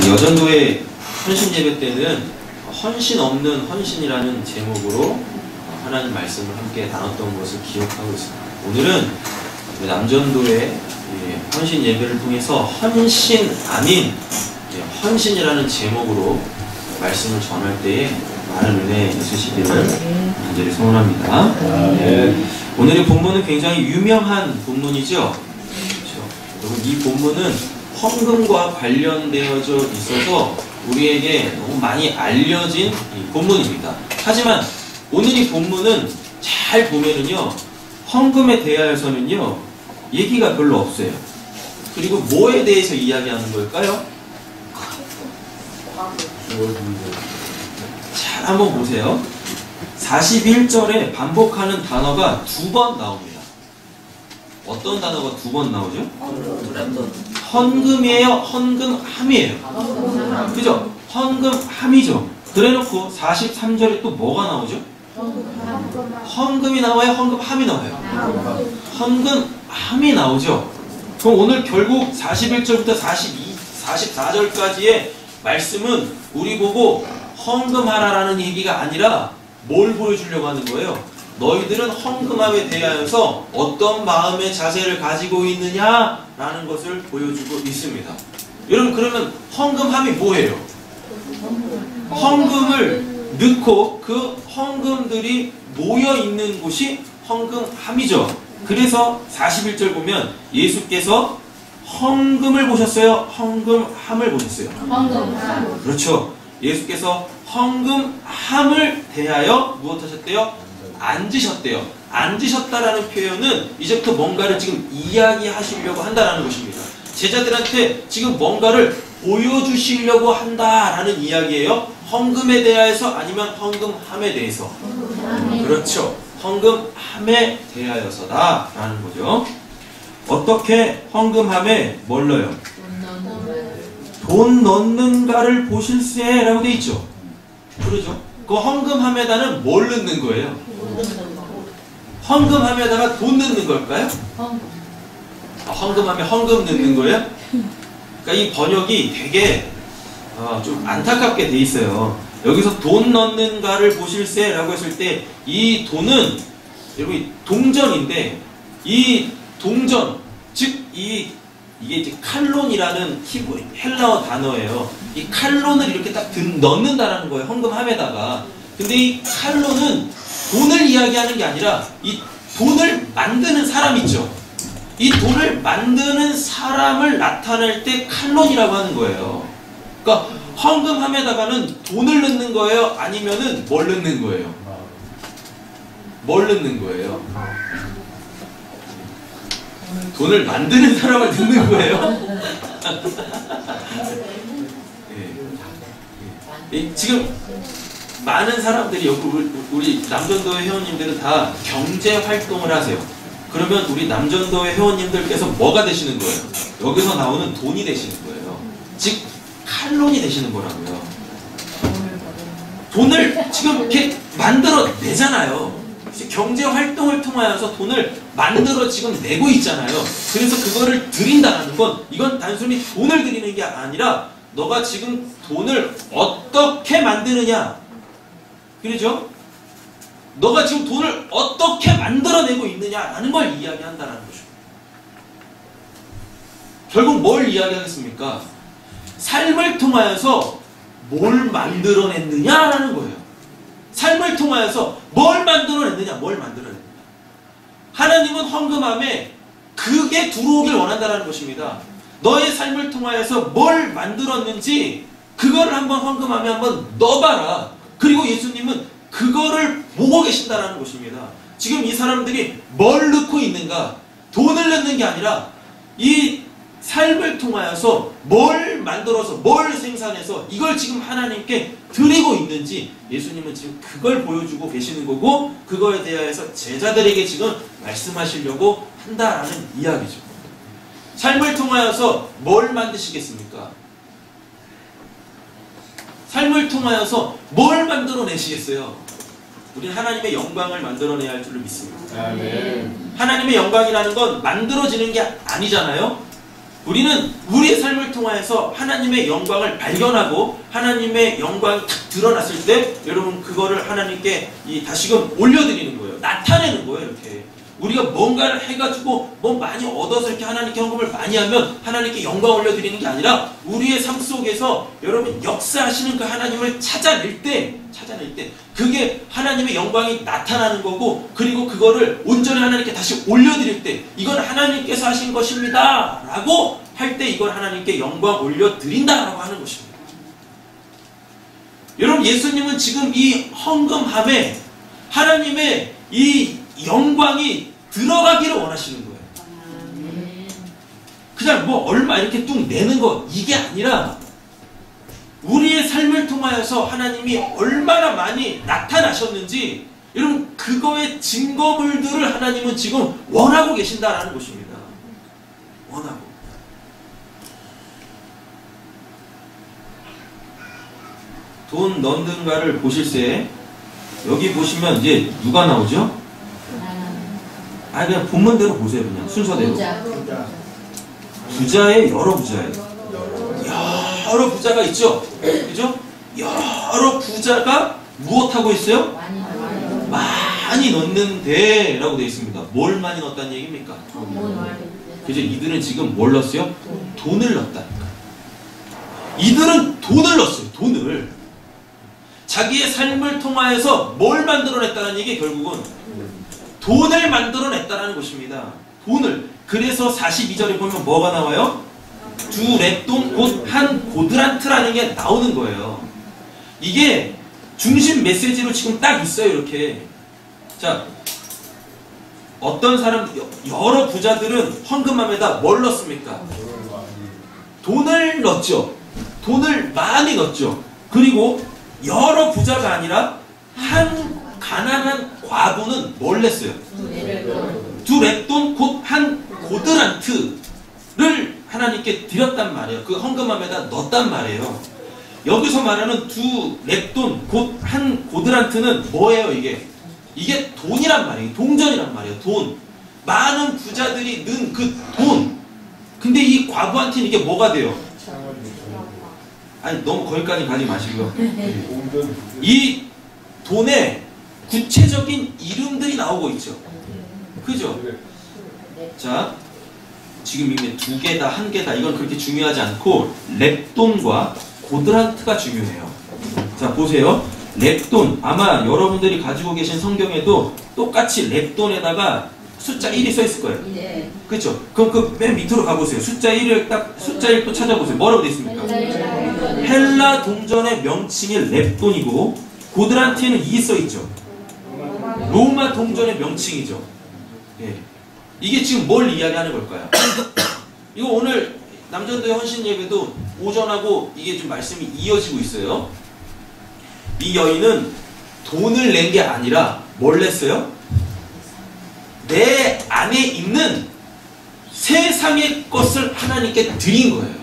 여전도의 헌신 예배 때는 헌신 없는 헌신이라는 제목으로 하나님 말씀을 함께 나눴던 것을 기억하고 있습니다. 오늘은 남전도의 헌신 예배를 통해서 헌신 아닌 헌신이라는 제목으로 말씀을 전할 때에 많은 은혜 있으시기를 간절히 소원합니다. 오늘의 본문은 굉장히 유명한 본문이죠. 그렇죠? 여러분, 이 본문은 헌금과 관련되어져 있어서 우리에게 너무 많이 알려진 이 본문입니다. 하지만 오늘 이 본문은 잘 보면은요, 헌금에 대하여서는요, 얘기가 별로 없어요. 그리고 뭐에 대해서 이야기하는 걸까요? 잘 한번 보세요. 41절에 반복하는 단어가 2번 나옵니다. 어떤 단어가 2번 나오죠? 헌금이에요? 헌금함이에요? 그죠? 헌금함이죠. 그래놓고 43절에 또 뭐가 나오죠? 헌금이 나와요? 헌금함이 나와요? 헌금함이 나오죠. 그럼 오늘 결국 41절부터 44절까지의 말씀은 우리 보고 헌금하라라는 얘기가 아니라 뭘 보여주려고 하는 거예요? 너희들은 헌금함에 대하여서 어떤 마음의 자세를 가지고 있느냐라는 것을 보여주고 있습니다. 여러분, 그러면 헌금함이 뭐예요? 헌금을 넣고 그 헌금들이 모여 있는 곳이 헌금함이죠. 그래서 41절 보면 예수께서 헌금을 보셨어요? 헌금함을 보셨어요? 헌금함. 그렇죠. 예수께서 헌금함을 대하여 무엇하셨대요? 앉으셨대요. 앉으셨다라는 표현은 이제부터 뭔가를 지금 이야기하시려고 한다라는 것입니다. 제자들한테 지금 뭔가를 보여주시려고 한다라는 이야기예요. 헌금에 대하여서 아니면 헌금함에 대해서? 그렇죠. 헌금함에 대하여서다라는 거죠. 어떻게 헌금함에 뭘 넣어요? 돈 넣는가를 보실세라고 돼 있죠. 그러죠. 그 헌금함에다는 뭘 넣는 거예요? 헌금함에다가 돈 넣는 걸까요? 헌금함에 헌금 넣는 거예요? 그러니까 이 번역이 되게 좀 안타깝게 돼 있어요. 여기서 돈 넣는가를 보실세라고 했을 때 이 돈은 여러분 동전인데, 이 동전, 즉 이게 이제 칼론이라는 헬라어 단어예요. 이 칼론을 이렇게 딱 넣는다라는 거예요. 헌금함에다가. 근데 이 칼론은 돈을 이야기하는 게 아니라 이 돈을 만드는 사람 있죠. 이 돈을 만드는 사람을 나타낼 때 칼론이라고 하는 거예요. 그러니까 헌금함에다가는 돈을 넣는 거예요? 아니면은 뭘 넣는 거예요? 뭘 넣는 거예요? 돈을 만드는 사람을 넣는 거예요? 지금 많은 사람들이 우리 남전도회 회원님들은 다 경제 활동을 하세요. 그러면 우리 남전도회 회원님들께서 뭐가 되시는 거예요? 여기서 나오는 돈이 되시는 거예요. 즉 칼론이 되시는 거라고요. 돈을 지금 이렇게 만들어 내잖아요. 경제 활동을 통하여서 돈을 만들어 지금 내고 있잖아요. 그래서 그거를 드린다는 건, 이건 단순히 돈을 드리는 게 아니라 너가 지금 돈을 어떻게 만드느냐, 그러죠? 너가 지금 돈을 어떻게 만들어내고 있느냐라는 걸 이야기한다는 거죠. 결국 뭘 이야기하겠습니까? 삶을 통하여서 뭘 만들어냈느냐라는 거예요. 삶을 통하여서 뭘 만들어냈느냐, 뭘 만들어냈느냐. 하나님은 헌금함에 그게 들어오길 원한다는 것입니다. 너의 삶을 통하여서 뭘 만들었는지 그거를 한번 헌금함에 한번 넣어봐라. 그리고 예수님은 그거를 보고 계신다는 것입니다. 지금 이 사람들이 뭘 넣고 있는가? 돈을 넣는 게 아니라 이 삶을 통하여서 뭘 만들어서 뭘 생산해서 이걸 지금 하나님께 드리고 있는지 예수님은 지금 그걸 보여주고 계시는 거고, 그거에 대해서 제자들에게 지금 말씀하시려고 한다라는 이야기죠. 삶을 통하여서 뭘 만드시겠습니까? 삶을 통하여서 뭘 만들어내시겠어요? 우리는 하나님의 영광을 만들어내야 할 줄로 믿습니다. 아멘. 하나님의 영광이라는 건 만들어지는 게 아니잖아요. 우리는 우리의 삶을 통하여서 하나님의 영광을 발견하고 하나님의 영광이 탁 드러났을 때 여러분 그거를 하나님께 다시금 올려드리는 거예요. 나타내는 거예요. 이렇게 우리가 뭔가를 해가지고 뭐 많이 얻어서 이렇게 하나님께 헌금을 많이 하면 하나님께 영광 올려드리는 게 아니라 우리의 삶 속에서 여러분 역사하시는 그 하나님을 찾아낼 때 그게 하나님의 영광이 나타나는 거고, 그리고 그거를 온전히 하나님께 다시 올려드릴 때 이건 하나님께서 하신 것입니다 라고 할 때 이걸 하나님께 영광 올려드린다 라고 하는 것입니다. 여러분 예수님은 지금 이 헌금함에 하나님의 이 영광이 들어가기를 원하시는 거예요. 그냥 뭐 얼마 이렇게 뚝 내는 거 이게 아니라 우리의 삶을 통하여서 하나님이 얼마나 많이 나타나셨는지 여러분 그거의 증거물들을 하나님은 지금 원하고 계신다라는 것입니다. 원하고. 돈 넣는가를 보실세 여기 보시면 이제 누가 나오죠? 그냥 본문대로 보세요. 그냥 순서대로. 부자의 여러 부자예요. 여러 부자가 있죠? 그죠? 여러 부자가 무엇하고 있어요? 많이 넣는데 라고 되어 있습니다. 뭘 많이 넣었다는 얘기입니까? 그죠? 이들은 지금 뭘 넣었어요? 돈을 넣었다니까. 이들은 돈을 넣었어요. 돈을. 자기의 삶을 통하여서 뭘 만들어냈다는 얘기 결국은 돈을 만들어냈다는 것입니다. 돈을. 그래서 42절에 보면 뭐가 나와요? 두 랩돈 곧 한 고드란트라는 게 나오는 거예요. 이게 중심 메시지로 지금 딱 있어요. 이렇게. 자, 어떤 사람 여러 부자들은 헌금함에다 뭘 넣습니까? 돈을 넣었죠. 돈을 많이 넣었죠. 그리고 여러 부자가 아니라 한 가난한 과부는 뭘 냈어요? 두 랩돈 곧 한 고드란트를 하나님께 드렸단 말이에요. 그 헌금함에다 넣었단 말이에요. 여기서 말하는 두 랩돈 곧 한 고드란트는 뭐예요? 이게 돈이란 말이에요. 동전이란 말이에요. 돈. 많은 부자들이 넣은 그 돈. 근데 이 과부한테는 이게 뭐가 돼요? 아니 너무 거기까지 가지 마시고요. 이 돈에 구체적인 이름들이 나오고 있죠. 그죠? 자, 지금 이미 두 개다, 한 개다 이건 그렇게 중요하지 않고 랩돈과 고드란트가 중요해요. 자, 보세요. 랩돈, 아마 여러분들이 가지고 계신 성경에도 똑같이 랩돈에다가 숫자 1이 써 있을 거예요. 네. 그렇죠? 그럼 그 맨 밑으로 가보세요. 숫자 1을 딱 숫자 1 또 찾아보세요. 뭐라고 되어 있습니까? 헬라 동전의 명칭이 랩돈이고 고드란트에는 2이 써 있죠. 로마 동전의 명칭이죠. 예. 이게 지금 뭘 이야기하는 걸까요? 이거 오늘 남전도의 헌신 예배도 오전하고 이게 좀 말씀이 이어지고 있어요. 이 여인은 돈을 낸 게 아니라 뭘 냈어요? 내 안에 있는 세상의 것을 하나님께 드린 거예요.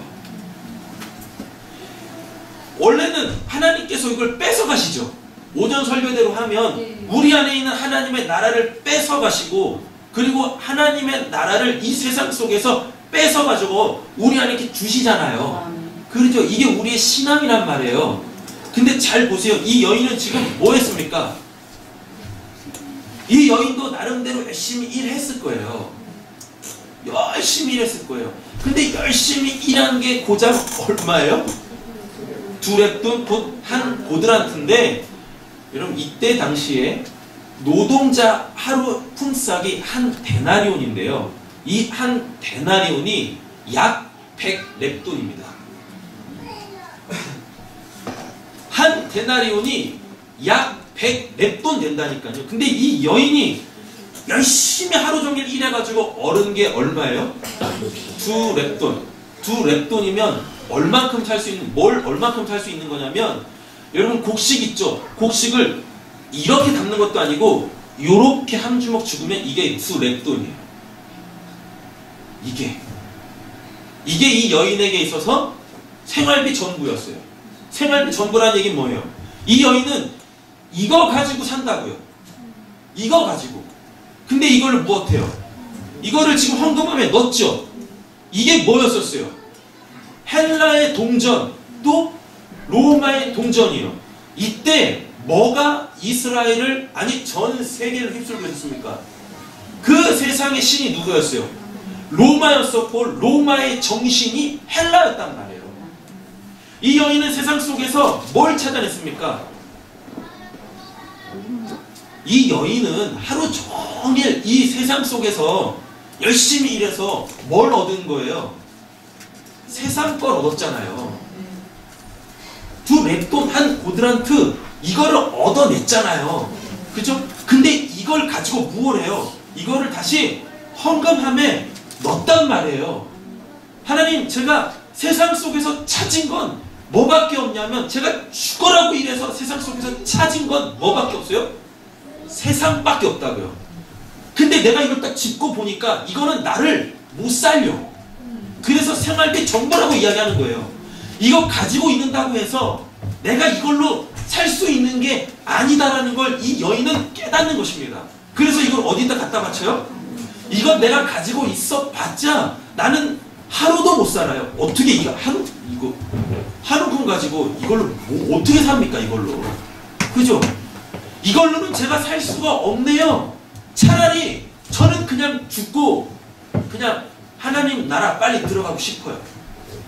원래는 하나님께서 이걸 뺏어가시죠. 오전 설교대로 하면 우리 안에 있는 하나님의 나라를 뺏어가시고 그리고 하나님의 나라를 이 세상 속에서 뺏어가지고 우리 안에 이렇게 주시잖아요. 그렇죠. 이게 우리의 신앙이란 말이에요. 근데 잘 보세요. 이 여인은 지금 뭐 했습니까? 이 여인도 나름대로 열심히 일했을 거예요. 열심히 일했을 거예요. 근데 열심히 일한 게 고작 얼마예요? 두 랩돈 곧 한 고드란트인데 여러분 이때 당시에 노동자 하루 품삯이 한 데나리온인데요. 이 한 데나리온이 약 100랩돈입니다. 한 데나리온이 약 100랩돈 된다니까요. 근데 이 여인이 열심히 하루 종일 일해가지고 얻은 게 얼마예요? 두 랩돈. 두 랩돈이면 얼만큼 살 수 있는, 뭘 얼만큼 살 수 있는 거냐면 여러분 곡식 있죠? 곡식을 이렇게 담는 것도 아니고 요렇게 한 주먹 죽으면 이게 두 랩돈이에요. 이게 이 여인에게 있어서 생활비 전부였어요. 생활비 전부라는 얘기는 뭐예요? 이 여인은 이거 가지고 산다고요. 이거 가지고. 근데 이걸 무엇해요? 이거를 지금 헌금함에 넣었죠. 이게 뭐였었어요? 헬라의 동전 또 로마의 동전이에요. 이때 뭐가 이스라엘을 아니 전 세계를 휩쓸고 있었습니까? 그 세상의 신이 누구였어요? 로마였었고 로마의 정신이 헬라였단 말이에요. 이 여인은 세상 속에서 뭘 찾아냈습니까? 이 여인은 하루 종일 이 세상 속에서 열심히 일해서 뭘 얻은 거예요? 세상 걸 얻었잖아요. 두 랩돈 한 고드란트 이거를 얻어냈잖아요. 그죠? 근데 이걸 가지고 무엇을 해요? 이거를 다시 헌금함에 넣었단 말이에요. 하나님, 제가 세상 속에서 찾은 건 뭐밖에 없냐면, 제가 죽어라고 일해서 세상 속에서 찾은 건 뭐밖에 없어요? 세상밖에 없다고요. 근데 내가 이걸 딱 짚고 보니까 이거는 나를 못 살려. 그래서 생활비 정보라고 이야기하는 거예요. 이거 가지고 있는다고 해서 내가 이걸로 살 수 있는 게 아니다라는 걸 이 여인은 깨닫는 것입니다. 그래서 이걸 어디다 갖다 바쳐요? 이건 내가 가지고 있어 봤자 나는 하루도 못 살아요. 어떻게 이거 하루분 가지고 이걸로 뭐 어떻게 삽니까? 이걸로. 그죠? 이걸로는 제가 살 수가 없네요. 차라리 저는 그냥 죽고 그냥 하나님 나라 빨리 들어가고 싶어요.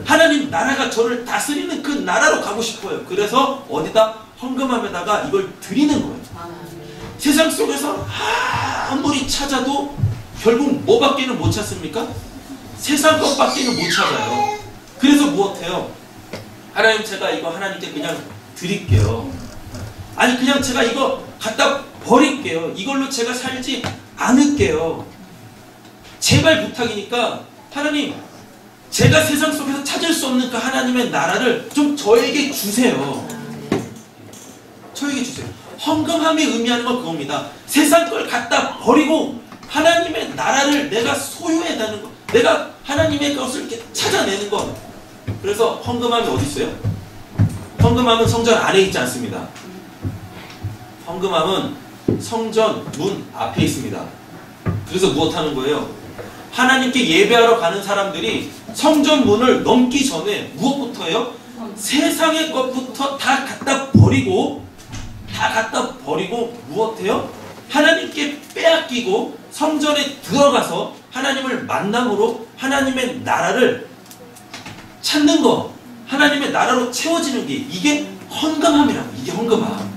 하나님 나라가 저를 다스리는 그 나라로 가고 싶어요. 그래서 어디다 헌금함에다가 이걸 드리는 거예요. 세상 속에서 아무리 찾아도 결국 뭐밖에는 못 찾습니까? 세상 것밖에는 못 찾아요. 그래서 무엇해요? 하나님, 제가 이거 하나님께 그냥 드릴게요. 아니 그냥 제가 이거 갖다 버릴게요. 이걸로 제가 살지 않을게요. 제발 부탁이니까 하나님, 제가 세상 속에서 찾을 수 없는 그 하나님의 나라를 좀 저에게 주세요. 저에게 주세요. 헌금함이 의미하는 건 그겁니다. 세상 걸 갖다 버리고 하나님의 나라를 내가 소유해내는 것, 내가 하나님의 것을 이렇게 찾아내는 것. 그래서 헌금함이 어디 있어요? 헌금함은 성전 안에 있지 않습니다. 헌금함은 성전 문 앞에 있습니다. 그래서 무엇하는 거예요? 하나님께 예배하러 가는 사람들이 성전 문을 넘기 전에 무엇부터예요? 세상의 것부터 다 갖다 버리고 무엇해요? 하나님께 빼앗기고 성전에 들어가서 하나님을 만남으로 하나님의 나라를 찾는 거, 하나님의 나라로 채워지는 게 이게 헌금함이라고. 이게 헌금함.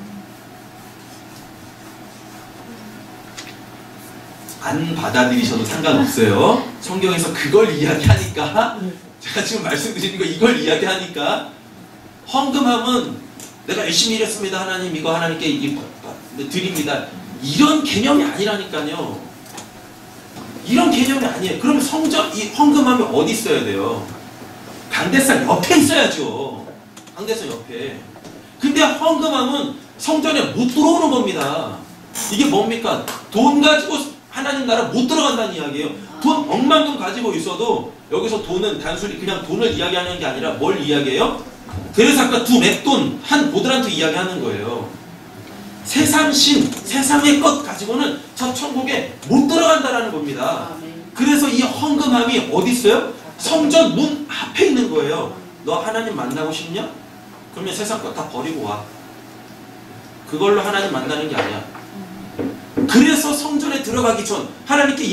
안 받아들이셔도 상관없어요. 성경에서 그걸 이야기하니까, 제가 지금 말씀드리는 거 이걸 이야기하니까, 헌금함은 내가 열심히 일했습니다. 하나님 이거 하나님께 드립니다. 이런 개념이 아니라니까요. 이런 개념이 아니에요. 그럼 이 헌금함이 어디 있어야 돼요? 강대상 옆에 있어야죠. 강대상 옆에. 근데 헌금함은 성전에 못 들어오는 겁니다. 이게 뭡니까? 돈 가지고 하나님 나라 못 들어간다는 이야기예요. 돈 억만큼 가지고 있어도 여기서 돈은 단순히 그냥 돈을 이야기하는 게 아니라 뭘 이야기해요? 그래서 아까 두 맷돈 한 보드란트 이야기하는 거예요. 세상 신, 세상의 것 가지고는 저 천국에 못 들어간다라는 겁니다. 그래서 이 헌금함이 어디 있어요? 성전 문 앞에 있는 거예요. 너 하나님 만나고 싶냐? 그러면 세상 것 다 버리고 와. 그걸로 하나님 만나는 게 아니야. 그래서 성전에 들어가기 전, 하나님께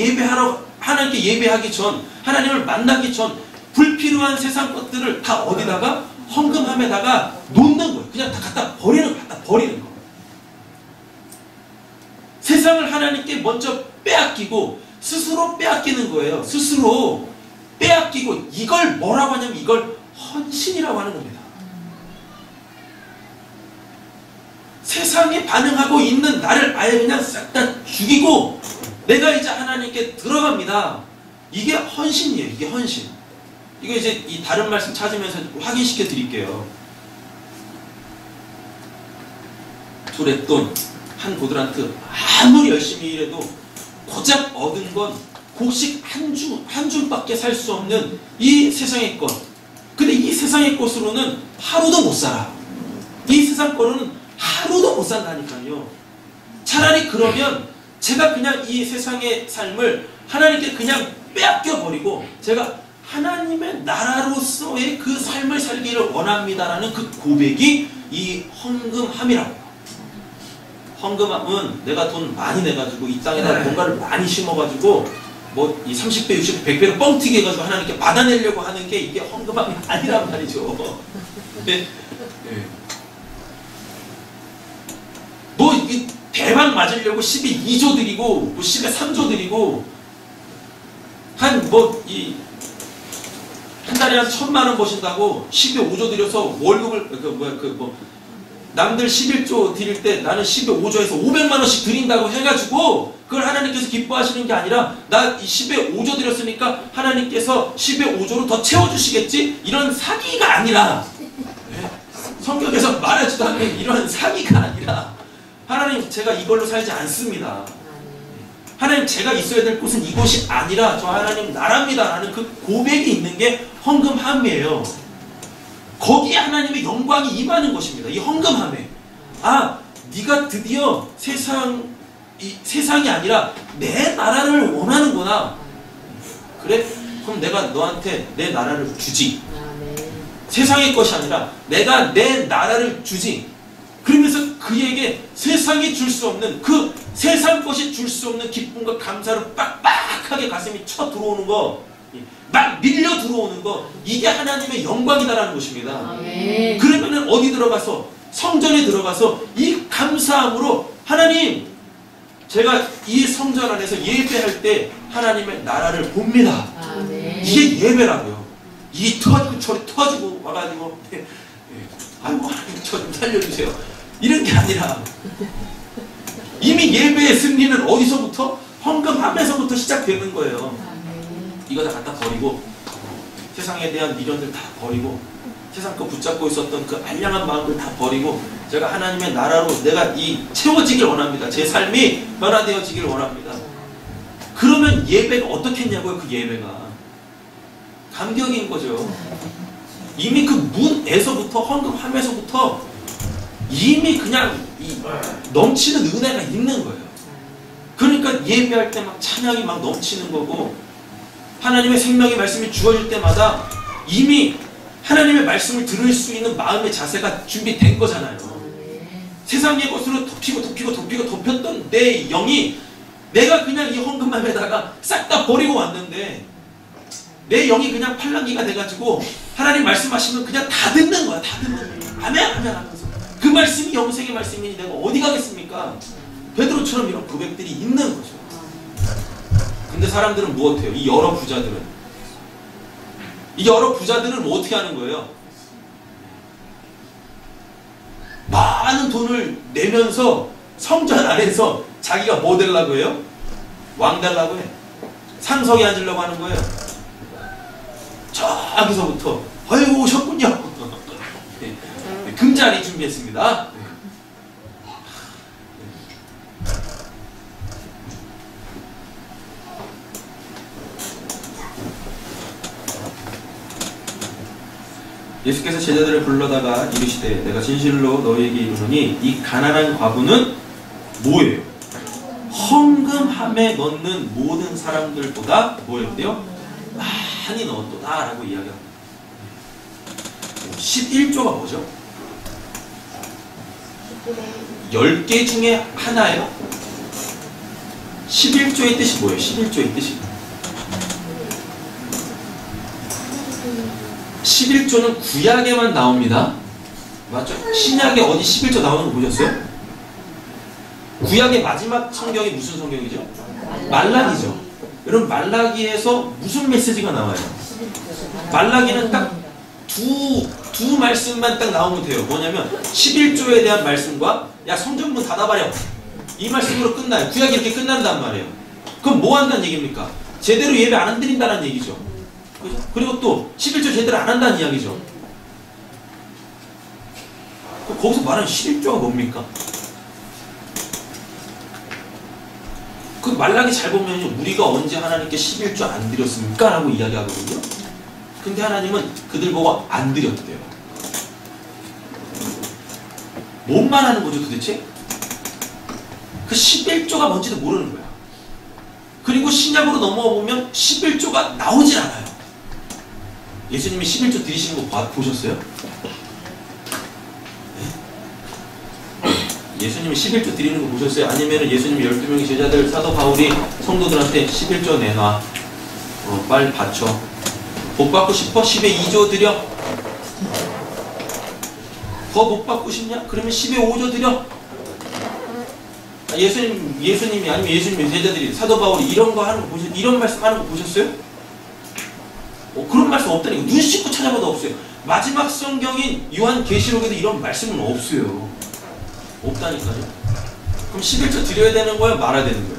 예배하기 전, 하나님을 만나기 전 불필요한 세상 것들을 다 어디다가? 헌금함에다가 놓는 거예요. 그냥 다 갖다 버리는 거. 세상을 하나님께 먼저 빼앗기고 스스로 빼앗기는 거예요. 스스로 빼앗기고 이걸 뭐라고 하냐면 이걸 헌신이라고 하는 겁니다. 세상에 반응하고 있는 나를 아예 그냥 싹 다 죽이고 내가 이제 하나님께 들어갑니다. 이게 헌신이에요. 이게 헌신. 이거 이제 이 다른 말씀 찾으면서 확인시켜 드릴게요. 두 랩돈 한 보드란트 아무리 열심히 일해도 고작 얻은 건 곡식 한 줌밖에 살 수 없는 이 세상의 것. 근데 이 세상의 것으로는 하루도 못 살아. 이 세상 거로는 하루도 못 산다니까요. 차라리 그러면 제가 그냥 이 세상의 삶을 하나님께 그냥 빼앗겨 버리고 제가 하나님의 나라로서의 그 삶을 살기를 원합니다라는 그 고백이 이 헌금함이라고 해요. 헌금함은 내가 돈 많이 내가지고 이 땅에다 뭔가를 많이 심어가지고 뭐 이 30배, 60배, 100배로 뻥튀기 해가지고 하나님께 받아내려고 하는 게 이게 헌금함이 아니란 말이죠. 네. 네. 뭐 이 대박 맞으려고 10에 2조 드리고 뭐 10에 3조 드리고 한 달에 한 1,000만 원 버신다고 10에 5조 드려서 월급을 남들 11조 드릴 때 나는 10에 5조에서 500만 원씩 드린다고 해가지고 그걸 하나님께서 기뻐하시는 게 아니라 나 10에 5조 드렸으니까 하나님께서 10에 5조로 더 채워주시겠지? 이런 사기가 아니라 네? 성경에서 말하지도 않는 이런 사기가 아니라 하나님 제가 이걸로 살지 않습니다. 하나님 제가 있어야 될 곳은 이곳이 아니라 저 하나님 나라입니다 라는 그 고백이 있는 게 헌금함이에요. 거기에 하나님의 영광이 임하는 것입니다. 이 헌금함에 네가 드디어 세상이 아니라 내 나라를 원하는구나. 그래? 그럼 내가 너한테 내 나라를 주지. 세상의 것이 아니라 내가 내 나라를 주지. 그러면서 그에게 세상이 줄 수 없는 그 세상 것이 줄 수 없는 기쁨과 감사를 빡빡하게 가슴이 쳐 들어오는 거, 막 밀려 들어오는 거, 이게 하나님의 영광이다라는 것입니다. 그러면은 어디 들어가서 성전에 들어가서 이 감사함으로 하나님 제가 이 성전 안에서 예배할 때 하나님의 나라를 봅니다. 이게 예배라고요. 이 터지고 저리 터지고 와가지고 아이고 하나님 저 좀 살려주세요 이런 게 아니라 이미 예배의 승리는 어디서부터? 헌금함에서부터 시작되는 거예요. 이거 다 갖다 버리고 세상에 대한 미련들 다 버리고 세상 거 붙잡고 있었던 그 알량한 마음들 다 버리고 제가 하나님의 나라로 내가 채워지길 원합니다. 제 삶이 변화되어지길 원합니다. 그러면 예배가 어떻게 했냐고요? 그 예배가 감격인 거죠. 이미 그 문에서부터 헌금함에서부터 이미 그냥 넘치는 은혜가 있는 거예요. 그러니까 예배할 때 막 찬양이 막 넘치는 거고 하나님의 생명의 말씀이 주어질 때마다 이미 하나님의 말씀을 들을 수 있는 마음의 자세가 준비된 거잖아요. 세상의 것으로 덮였던 내 영이 내가 그냥 이 헌금함에다가 싹 다 버리고 왔는데 내 영이 그냥 팔랑귀가 돼가지고 하나님 말씀하시면 그냥 다 듣는 거야. 다 듣는 거야. 아멘 아멘 하면서 그 말씀이 영생의 말씀이니 내가 어디 가겠습니까? 베드로처럼 이런 고백들이 있는 거죠. 근데 사람들은 무엇해요? 이 여러 부자들은 뭐 어떻게 하는 거예요? 많은 돈을 내면서 성전 안에서 자기가 뭐 되려고 해요? 왕 되려고 해. 상석에 앉으려고 하는 거예요. 저기서부터 아이고 오셨군요. 네. 금자리 준비했습니다. 네. 예수께서 제자들을 불러다가 이르시되 내가 진실로 너희에게 이르노니 이 가난한 과부는 뭐예요? 헌금함에 넣는 모든 사람들보다 뭐였대요? 많이 넣었도다 라고 이야기합니다. 11조가 뭐죠? 10개 중에 하나예요? 11조의 뜻이 뭐예요? 11조의 뜻이 11조는 구약에만 나옵니다. 맞죠? 신약에 어디 11조 나오는 거 보셨어요? 구약의 마지막 성경이 무슨 성경이죠? 말라기죠. 여러분 말라기에서 무슨 메시지가 나와요? 말라기는 딱 두 말씀만 딱 나오면 돼요. 뭐냐면 11조에 대한 말씀과 야 성전문 닫아버려 이 말씀으로 끝나요. 구약이 이렇게 끝난단 말이에요. 그럼 뭐 한다는 얘기입니까? 제대로 예배 안 드린다는 얘기죠. 그죠? 그리고 또 11조 제대로 안 한다는 이야기죠. 거기서 말하는 11조가 뭡니까? 그 말라기 잘 보면 우리가 언제 하나님께 11조 안 드렸습니까? 라고 이야기하거든요. 근데 하나님은 그들 보고 안 드렸대요. 뭔 말하는 거죠 도대체? 그 11조가 뭔지도 모르는 거야. 그리고 신약으로 넘어가 보면 11조가 나오질 않아요. 예수님이 11조 드리시는 거 보셨어요? 예수님이 11조 드리는 거 보셨어요? 아니면 예수님 12명의 제자들 사도 바울이 성도들한테 11조 내놔. 빨리 바쳐. 복 받고 싶어? 10에 2조 드려? 더 복 받고 싶냐? 그러면 10에 5조 드려? 예수님이 아니면 예수님의 제자들이 사도 바울이 이런 거 하는 거 보셨어요? 이런 말씀 하는 거 보셨어요? 그런 말씀 없다니까. 눈 씻고 찾아봐도 없어요. 마지막 성경인 요한계시록에도 이런 말씀은 없어요. 없다니까요. 그럼 11조 드려야 되는 거야? 말아야 되는 거야?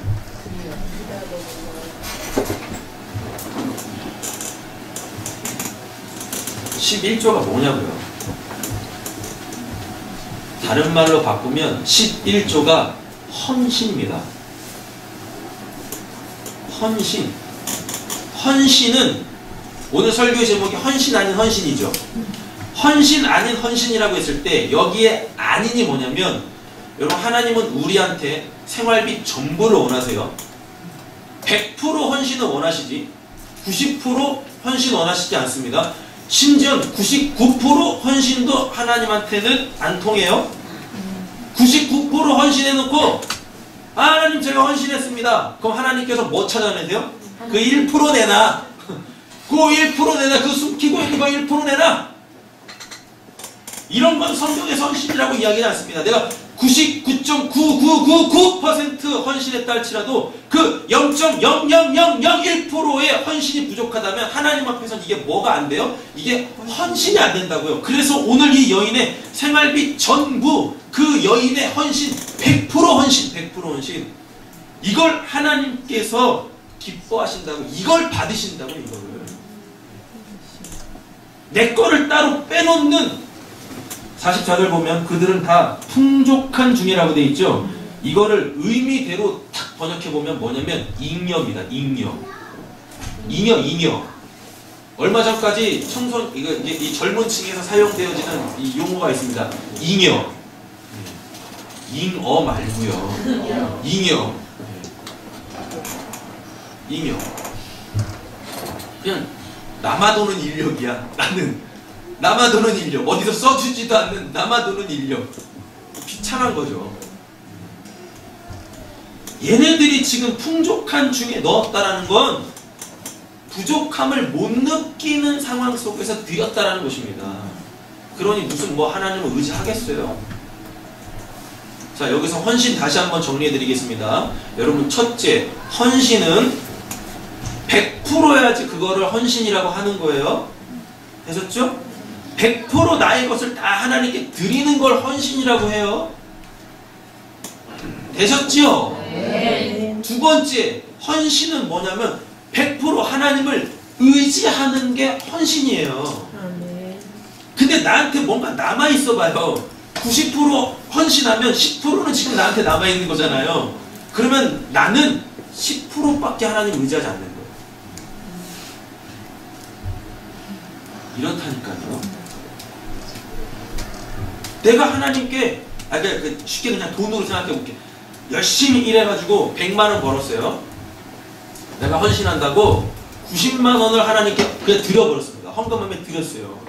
11조가 뭐냐고요? 다른 말로 바꾸면 11조가 헌신입니다. 헌신. 헌신은 오늘 설교의 제목이 헌신 아닌 헌신이죠. 헌신 아닌 헌신이라고 했을 때 여기에 아닌이 뭐냐면, 여러분, 하나님은 우리한테 생활비 전부를 원하세요. 100% 헌신을 원하시지 90% 헌신 원하시지 않습니다. 심지어 99% 헌신도 하나님한테는 안 통해요. 99% 헌신해놓고 하나님 제가 헌신했습니다. 그럼 하나님께서 뭐 찾아내세요? 그 1% 내놔. 그 1% 내놔. 그 숨기고 있는 거 1% 내놔. 이런 건 성경에서 헌신이라고 이야기하지 않습니다. 내가 99.9999% 헌신했다 할지라도 그 0.00001%의 헌신이 부족하다면 하나님 앞에서는 이게 뭐가 안 돼요? 이게 헌신이 안 된다고요. 그래서 오늘 이 여인의 생활비 전부, 그 여인의 헌신 100% 헌신, 100% 헌신, 이걸 하나님께서 기뻐하신다고, 이걸 받으신다고. 이거를 내 거를 따로 빼놓는 44절 보면 그들은 다 풍족한 중이라고 되어 있죠. 이거를 의미대로 탁 번역해보면 뭐냐면 잉여입니다. 잉여. 얼마 전까지 이 젊은 층에서 사용되어지는 이 용어가 있습니다. 잉여. 잉어 말고요. 잉여. 그냥 남아도는 인력이야. 남아도는 인력. 어디서 써주지도 않는 남아도는 인력. 비참한 거죠. 얘네들이 지금 풍족한 중에 넣었다라는 건 부족함을 못 느끼는 상황 속에서 드렸다라는 것입니다. 그러니 무슨 하나님을 의지하겠어요? 자, 여기서 헌신 다시 한번 정리해 드리겠습니다. 여러분, 첫째, 헌신은 100%야지 그거를 헌신이라고 하는 거예요. 되셨죠? 100% 나의 것을 다 하나님께 드리는 걸 헌신이라고 해요. 되셨죠? 네. 두 번째, 헌신은 뭐냐면 100% 하나님을 의지하는 게 헌신이에요. 근데 나한테 뭔가 남아있어 봐요. 90% 헌신하면 10%는 지금 나한테 남아있는 거잖아요. 그러면 나는 10%밖에 하나님 의지하지 않는 거예요. 이렇다니까요. 내가 하나님께, 쉽게 그냥 돈으로 생각해볼게. 열심히 일해가지고 100만원 벌었어요. 내가 헌신한다고 90만원을 하나님께 그냥 드려버렸습니다. 헌금함에 드렸어요.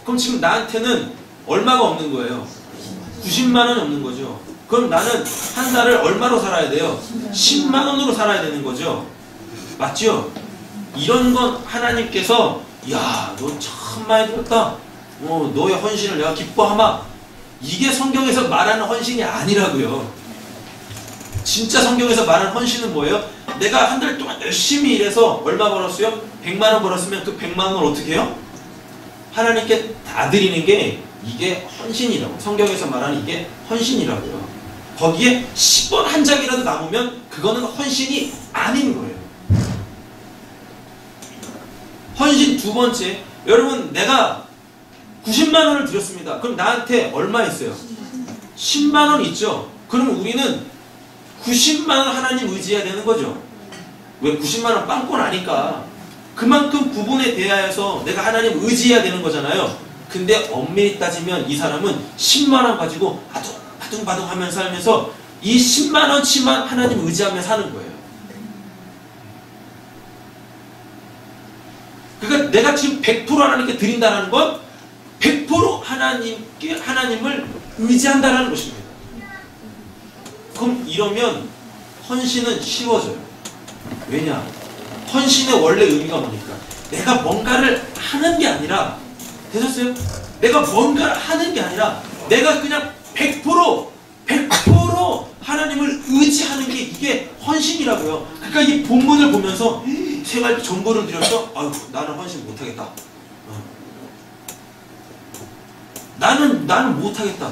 그럼 지금 나한테는 얼마가 없는 거예요? 90만원이 없는 거죠. 그럼 나는 한 달을 얼마로 살아야 돼요? 10만원으로 살아야 되는 거죠. 맞죠? 이런 건 하나님께서, 야, 너 참 많이 들었다. 너의 헌신을 내가 기뻐하마. 이게 성경에서 말하는 헌신이 아니라고요. 진짜 성경에서 말하는 헌신은 뭐예요? 내가 한 달 동안 열심히 일해서 얼마 벌었어요? 100만원 벌었으면 그 100만원을 어떻게 해요? 하나님께 다 드리는 게 이게 헌신이라고. 성경에서 말하는 이게 헌신이라고요. 거기에 10원 한 장이라도 남으면 그거는 헌신이 아닌 거예요. 헌신 두 번째, 여러분, 내가 90만원을 드렸습니다. 그럼 나한테 얼마 있어요? 10만원 있죠? 그럼 우리는 90만원 하나님 의지해야 되는 거죠. 왜? 90만원 빵꾸 나니까. 그만큼 부분에 대하여서 내가 하나님 의지해야 되는 거잖아요. 근데 엄밀히 따지면 이 사람은 10만원 가지고 아둥바둥 하면서 살면서 이 10만원치만 하나님 의지하며 사는 거예요. 그러니까 그러니까 내가 지금 100% 하나님께 드린다는 건 100% 하나님을 의지한다는 것입니다. 그럼 이러면 헌신은 쉬워져요. 왜냐? 헌신의 원래 의미가 뭐니까? 내가 뭔가를 하는 게 아니라, 되셨어요? 내가 뭔가를 하는 게 아니라 내가 그냥 100% 하나님을 의지하는 게 이게 헌신이라고요. 그러니까 이 본문을 보면서 생활비 전부를 드려서 아유 나는 헌신 못하겠다. 나는 못하겠다.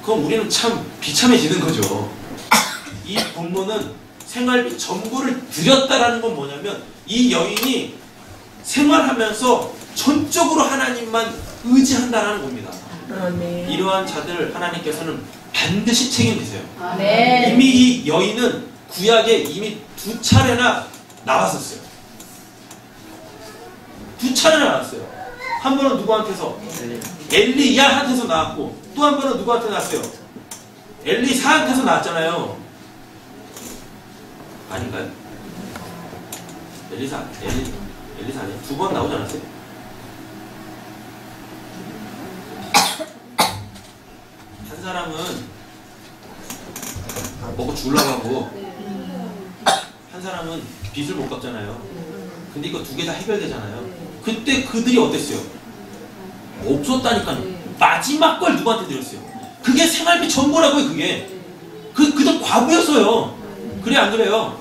그럼 우리는 참 비참해지는 거죠. 이 본문은 생활비 전부를 드렸다라는 건 뭐냐면 이 여인이 생활하면서 전적으로 하나님만 의지한다라는 겁니다. 아멘. 이러한 자들을 하나님께서는 반드시 책임지세요. 아멘. 이미 이 여인은 구약에 이미 2차례나 나왔었어요. 2차례나 나왔어요. 한 번은 누구한테서? 엘리야한테서 나왔고, 또 한 번은 누구한테 나왔어요? 엘리사한테서 나왔잖아요. 아닌가요? 엘리사 아니에요? 2번 나오지 않았어요? 한 사람은 먹고 죽으려고 하고 한 사람은 빚을 못 갚잖아요. 근데 이거 2개 다 해결되잖아요. 그때 그들이 어땠어요? 없었다니까요. 마지막 걸 누구한테 드렸어요? 그게 생활비 전부라고요. 그들 과부였어요. 그래 안 그래요?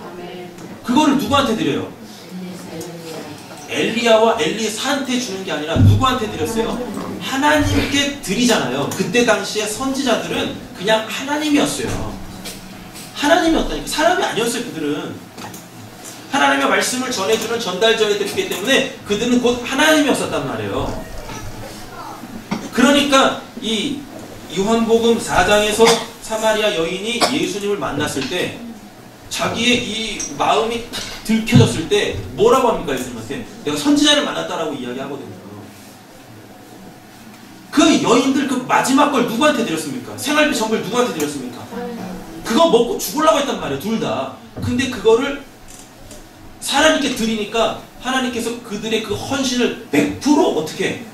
그거를 누구한테 드려요? 엘리야와 엘리사한테 주는 게 아니라 누구한테 드렸어요? 하나님께 드리잖아요. 그때 당시에 선지자들은 그냥 하나님이었어요. 하나님이었다니까. 사람이 아니었어요. 그들은 하나님의 말씀을 전해주는 전달자들이기 때문에 그들은 곧 하나님이었었단 말이에요. 그러니까 이 요한복음 4장에서 사마리아 여인이 예수님을 만났을 때 자기의 이 마음이 들켜졌을 때 뭐라고 합니까? 예수님한테 내가 선지자를 만났다라고 이야기하거든요. 그 여인들 그 마지막 걸 누구한테 드렸습니까? 생활비 전부를 누구한테 드렸습니까? 그거 먹고 죽으려고 했단 말이에요. 둘 다. 근데 그거를 하나님께 드리니까 하나님께서 그들의 그 헌신을 100% 어떻게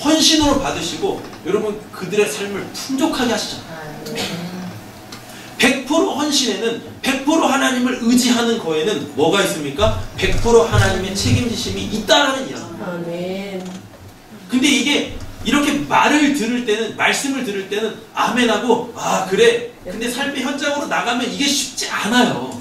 헌신으로 받으시고 여러분 그들의 삶을 풍족하게 하시잖아요. 100% 헌신에는 100% 하나님을 의지하는 거에는 뭐가 있습니까? 100% 하나님의 책임지심이 있다라는 이야기입니다. 아멘. 근데 이게 이렇게 말을 들을 때는 말씀을 들을 때는 아멘하고 아 그래. 근데 삶의 현장으로 나가면 이게 쉽지 않아요.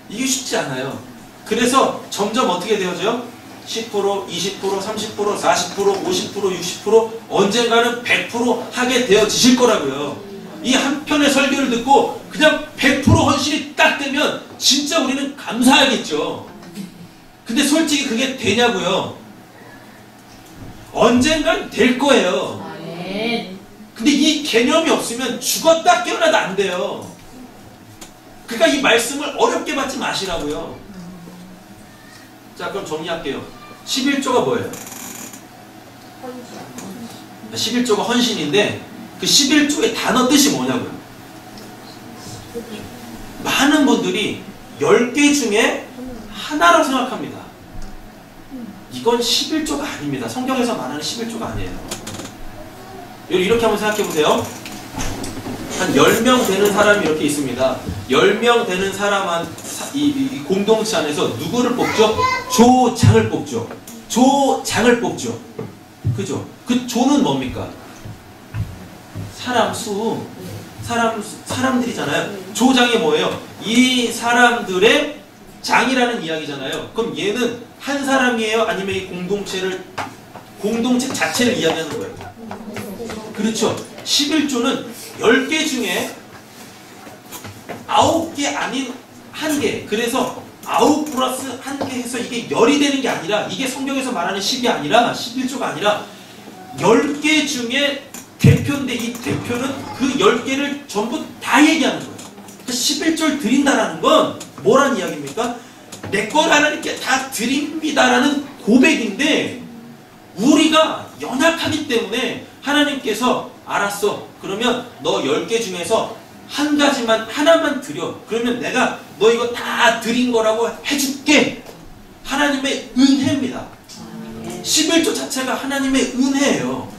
이게 쉽지 않아요. 그래서 점점 어떻게 되어져요? 10%, 20%, 30%, 40%, 50%, 60% 언젠가는 100% 하게 되어지실 거라고요. 이 한 편의 설교를 듣고 그냥 100% 헌신이 딱 되면 진짜 우리는 감사하겠죠. 근데 솔직히 그게 되냐고요? 언젠간 될 거예요. 근데 이 개념이 없으면 죽었다 깨어나도 안 돼요. 그러니까 이 말씀을 어렵게 받지 마시라고요. 자 그럼 정리할게요. 11조가 뭐예요? 11조가 헌신인데 그 11조의 단어 뜻이 뭐냐고요? 많은 분들이 10개 중에 하나라고 생각합니다. 이건 11조가 아닙니다. 성경에서 말하는 11조가 아니에요. 이렇게 한번 생각해 보세요. 한 10명 되는 사람이 이렇게 있습니다. 10명 되는 사람 이 공동체 안에서 누구를 뽑죠? 조장을 뽑죠. 조장을 뽑죠. 그죠? 그 조는 뭡니까? 사람들이잖아요. 조장이 뭐예요? 이 사람들의 장이라는 이야기잖아요. 그럼 얘는 한 사람이에요? 아니면 이 공동체 자체를 이야기하는 거예요? 그렇죠. 11조는 10개 중에 9개 아닌 1개. 그래서 9 플러스 1개 해서 이게 10이 되는 게 아니라 이게 성경에서 말하는 10이 아니라 11조가 아니라 10개 중에 대표인데 이 대표는 그 10개를 전부 다 얘기하는 거예요. 그 11조를 드린다라는 건 뭐란 이야기입니까? 내 걸 하나님께 다 드립니다라는 고백인데 우리가 연약하기 때문에 하나님께서 알았어. 그러면 너 10개 중에서 한 가지만 하나만 드려. 그러면 내가 너 이거 다 드린 거라고 해줄게. 하나님의 은혜입니다. 11조 자체가 하나님의 은혜예요.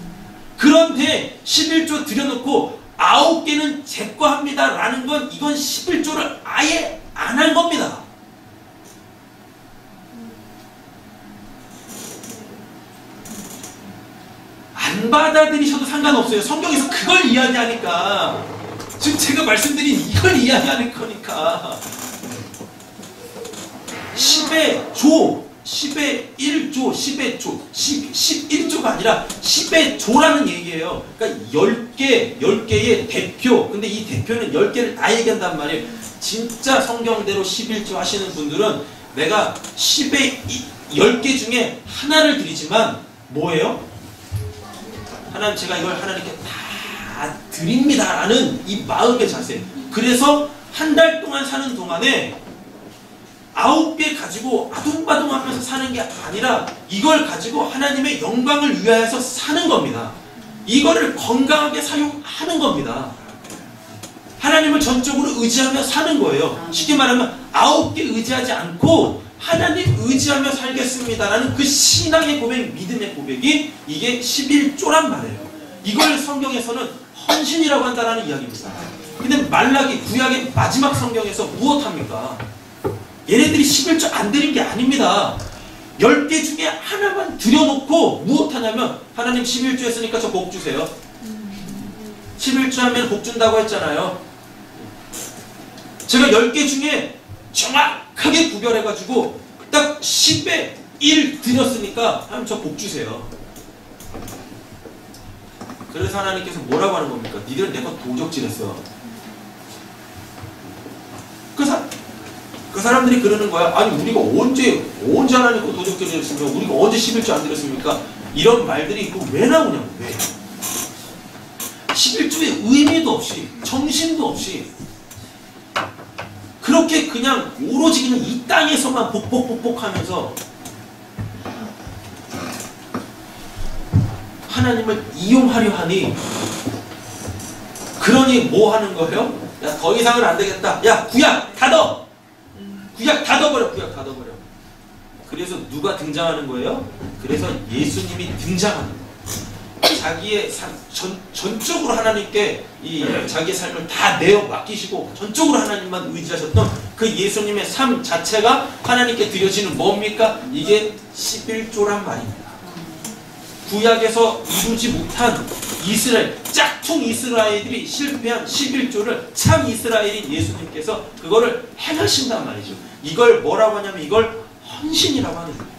그런데 11조 드려놓고 9개는 제 거 합니다 라는 건 이건 11조를 아예 안 한 겁니다. 안 받아들이셔도 상관없어요. 성경에서 그걸 이야기하니까. 지금 제가 말씀드린 이걸 이야기하는 거니까. 10의 조, 10의 1조, 10의 조, 11조가 아니라 10의 조라는 얘기예요. 그러니까 10개의 대표. 근데 이 대표는 10개를 다 얘기한단 말이에요. 진짜 성경대로 11조 하시는 분들은 내가 10개 중에 하나를 드리지만 뭐예요? 하나님, 제가 이걸 하나님께 다 드립니다 라는 이 마음의 자세. 그래서 한 달 동안 사는 동안에 9개 가지고 아둥바둥하면서 사는 게 아니라 이걸 가지고 하나님의 영광을 위하여서 사는 겁니다. 이거를 건강하게 사용하는 겁니다. 하나님을 전적으로 의지하며 사는 거예요. 쉽게 말하면 9개 의지하지 않고 하나님 의지하며 살겠습니다라는 그 신앙의 고백, 믿음의 고백이 이게 11조란 말이에요. 이걸 성경에서는 헌신이라고 한다는 이야기입니다. 근데 말라기, 구약의 마지막 성경에서 무엇합니까? 얘네들이 11조 안 드린 게 아닙니다. 10개 중에 하나만 드려놓고 무엇하냐면 하나님 11조 했으니까 저 복 주세요. 11조 하면 복 준다고 했잖아요. 제가 10개 중에 정확하게 구별해가지고 딱 10의 1 드렸으니까 하나님 저 복 주세요. 그래서 하나님께서 뭐라고 하는 겁니까? 니들은 내 거 도적질했어. 그 사람들이 그러는 거야. 아니 우리가 언제 하나님 거 도적질을 했습니까? 우리가 언제 11조 안 드렸습니까? 이런 말들이 있고 왜 나오냐고. 왜? 11조의 의미도 없이 정신도 없이 그렇게 그냥 오로지 그냥 이 땅에서만 복복복복하면서 하나님을 이용하려 하니, 그러니 뭐 하는 거예요? 야, 더 이상은 안 되겠다. 야, 구약 닫어! 구약 닫아버려. 구약 닫아버려. 그래서 누가 등장하는 거예요? 그래서 예수님이 등장하는 거예요. 자기의 삶, 전적으로 하나님께 이 자기의 삶을 다 내어 맡기시고 전적으로 하나님만 의지하셨던 그 예수님의 삶 자체가 하나님께 드려지는 뭡니까? 이게 11조란 말입니다. 구약에서 이루지 못한 이스라엘, 짝퉁 이스라엘들이 실패한 11조를 참 이스라엘인 예수님께서 그거를 행하신단 말이죠. 이걸 뭐라고 하냐면 이걸 헌신이라고 하는 거예요.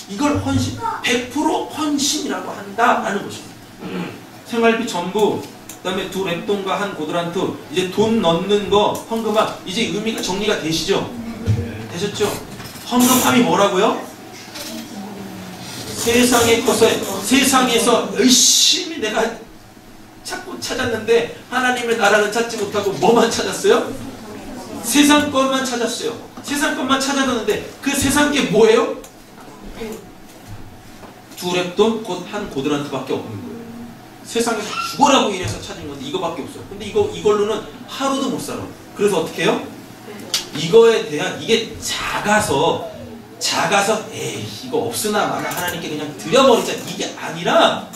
이걸 헌신, 100% 헌신이라고 한다라는 것입니다. 생활비 전부, 그 다음에 2 랩돈과 1 고드란트, 이제 돈 넣는 거, 헌금함, 이제 의미가 정리가 되시죠? 되셨죠? 헌금함이 뭐라고요? 세상에서 열심히 내가 찾고 찾았는데 하나님의 나라는 찾지 못하고 뭐만 찾았어요? 세상 것만 찾았어요. 세상 것만 찾아뒀는데 그 세상 게 뭐예요? 2 랩돈 곧 1 고드란트밖에 없는 거예요. 세상에서 죽어라고 인해서 찾은 건데 이거밖에 없어요. 근데 이걸로는 하루도 못 살아. 그래서 어떻게 해요? 이거에 대한, 이게 작아서 에이 이거 없으나 마나 하나님께 그냥 드려버리자, 이게 아니라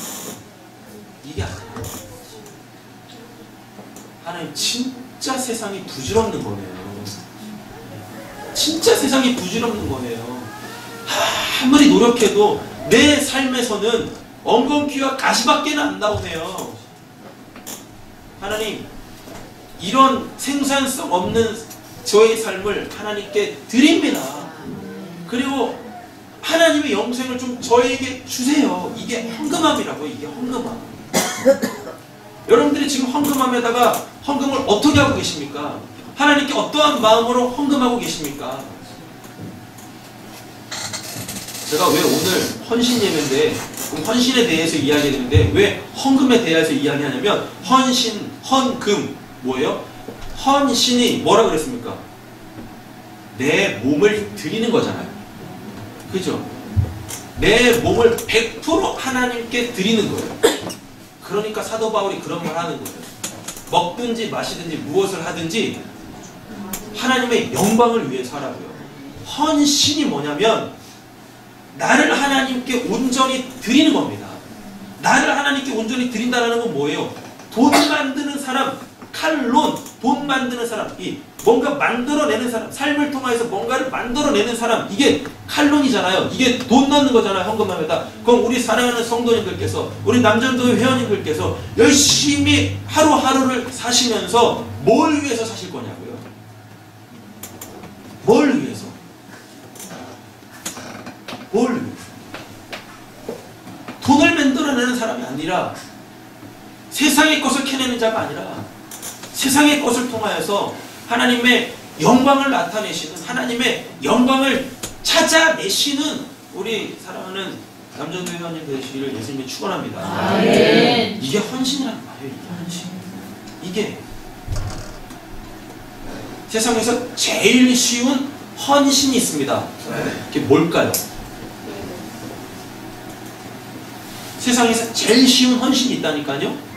하나님 진짜 세상이 부질없는 거네요. 진짜 세상이 부질없는 거네요. 아무리 노력해도 내 삶에서는 엉겅퀴와 가시밖에 안 나오네요. 하나님, 이런 생산성 없는 저의 삶을 하나님께 드립니다. 그리고 하나님의 영생을 좀 저에게 주세요. 이게 헌금함이라고. 이게 헌금함. 여러분들이 지금 헌금함에다가 헌금을 어떻게 하고 계십니까? 하나님께 어떠한 마음으로 헌금하고 계십니까? 제가 왜 오늘 헌신 예배인데, 헌신에 대해서 이야기했는데 왜 헌금에 대해서 이야기하냐면, 헌신, 헌금 뭐예요? 헌신이 뭐라 그랬습니까? 내 몸을 드리는 거잖아요. 그죠? 내 몸을 100% 하나님께 드리는 거예요. 그러니까 사도 바울이 그런 말 하는 거예요. 먹든지 마시든지 무엇을 하든지 하나님의 영광을 위해서 하라고요. 헌신이 뭐냐면 나를 하나님께 온전히 드리는 겁니다. 나를 하나님께 온전히 드린다는 건 뭐예요? 돈 만드는 사람, 칼론, 돈 만드는 사람, 이 뭔가 만들어내는 사람, 삶을 통해서 뭔가를 만들어내는 사람, 이게 칼론이잖아요. 이게 돈 넣는 거잖아요. 헌금함에다. 그럼 우리 사랑하는 성도님들께서, 우리 남전도회 회원님들께서 열심히 하루하루를 사시면서 뭘 위해서 사실 거냐고요? 뭘 위해서? 뭘 위해서? 돈을 만들어내는 사람이 아니라, 세상의 것을 캐내는 자가 아니라 세상의 것을 통하여서 하나님의 영광을 나타내시는, 하나님의 영광을 찾아내시는 우리 사랑하는 남전도 회원님 되시기를 예수님이 축원합니다. 아멘. 이게 헌신이란 말이에요. 이게 헌신. 이게 세상에서 제일 쉬운 헌신이 있습니다. 그게 뭘까요? 세상에서 제일 쉬운 헌신이 있다니까요.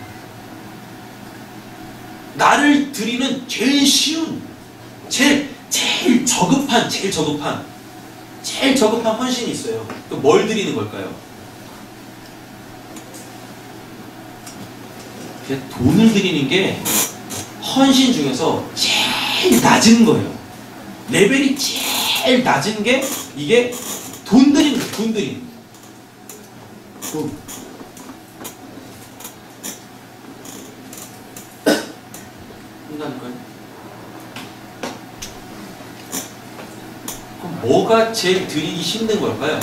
나를 드리는 제일 쉬운, 제일 저급한 헌신이 있어요. 그 뭘 드리는 걸까요? 돈을 드리는 게 헌신 중에서 제일 낮은 거예요. 레벨이 제일 낮은 게 이게 돈 드리는 거예요. 돈 드리는 거. 한다니까요. 그럼 뭐가 제일 드리기 힘든 걸까요?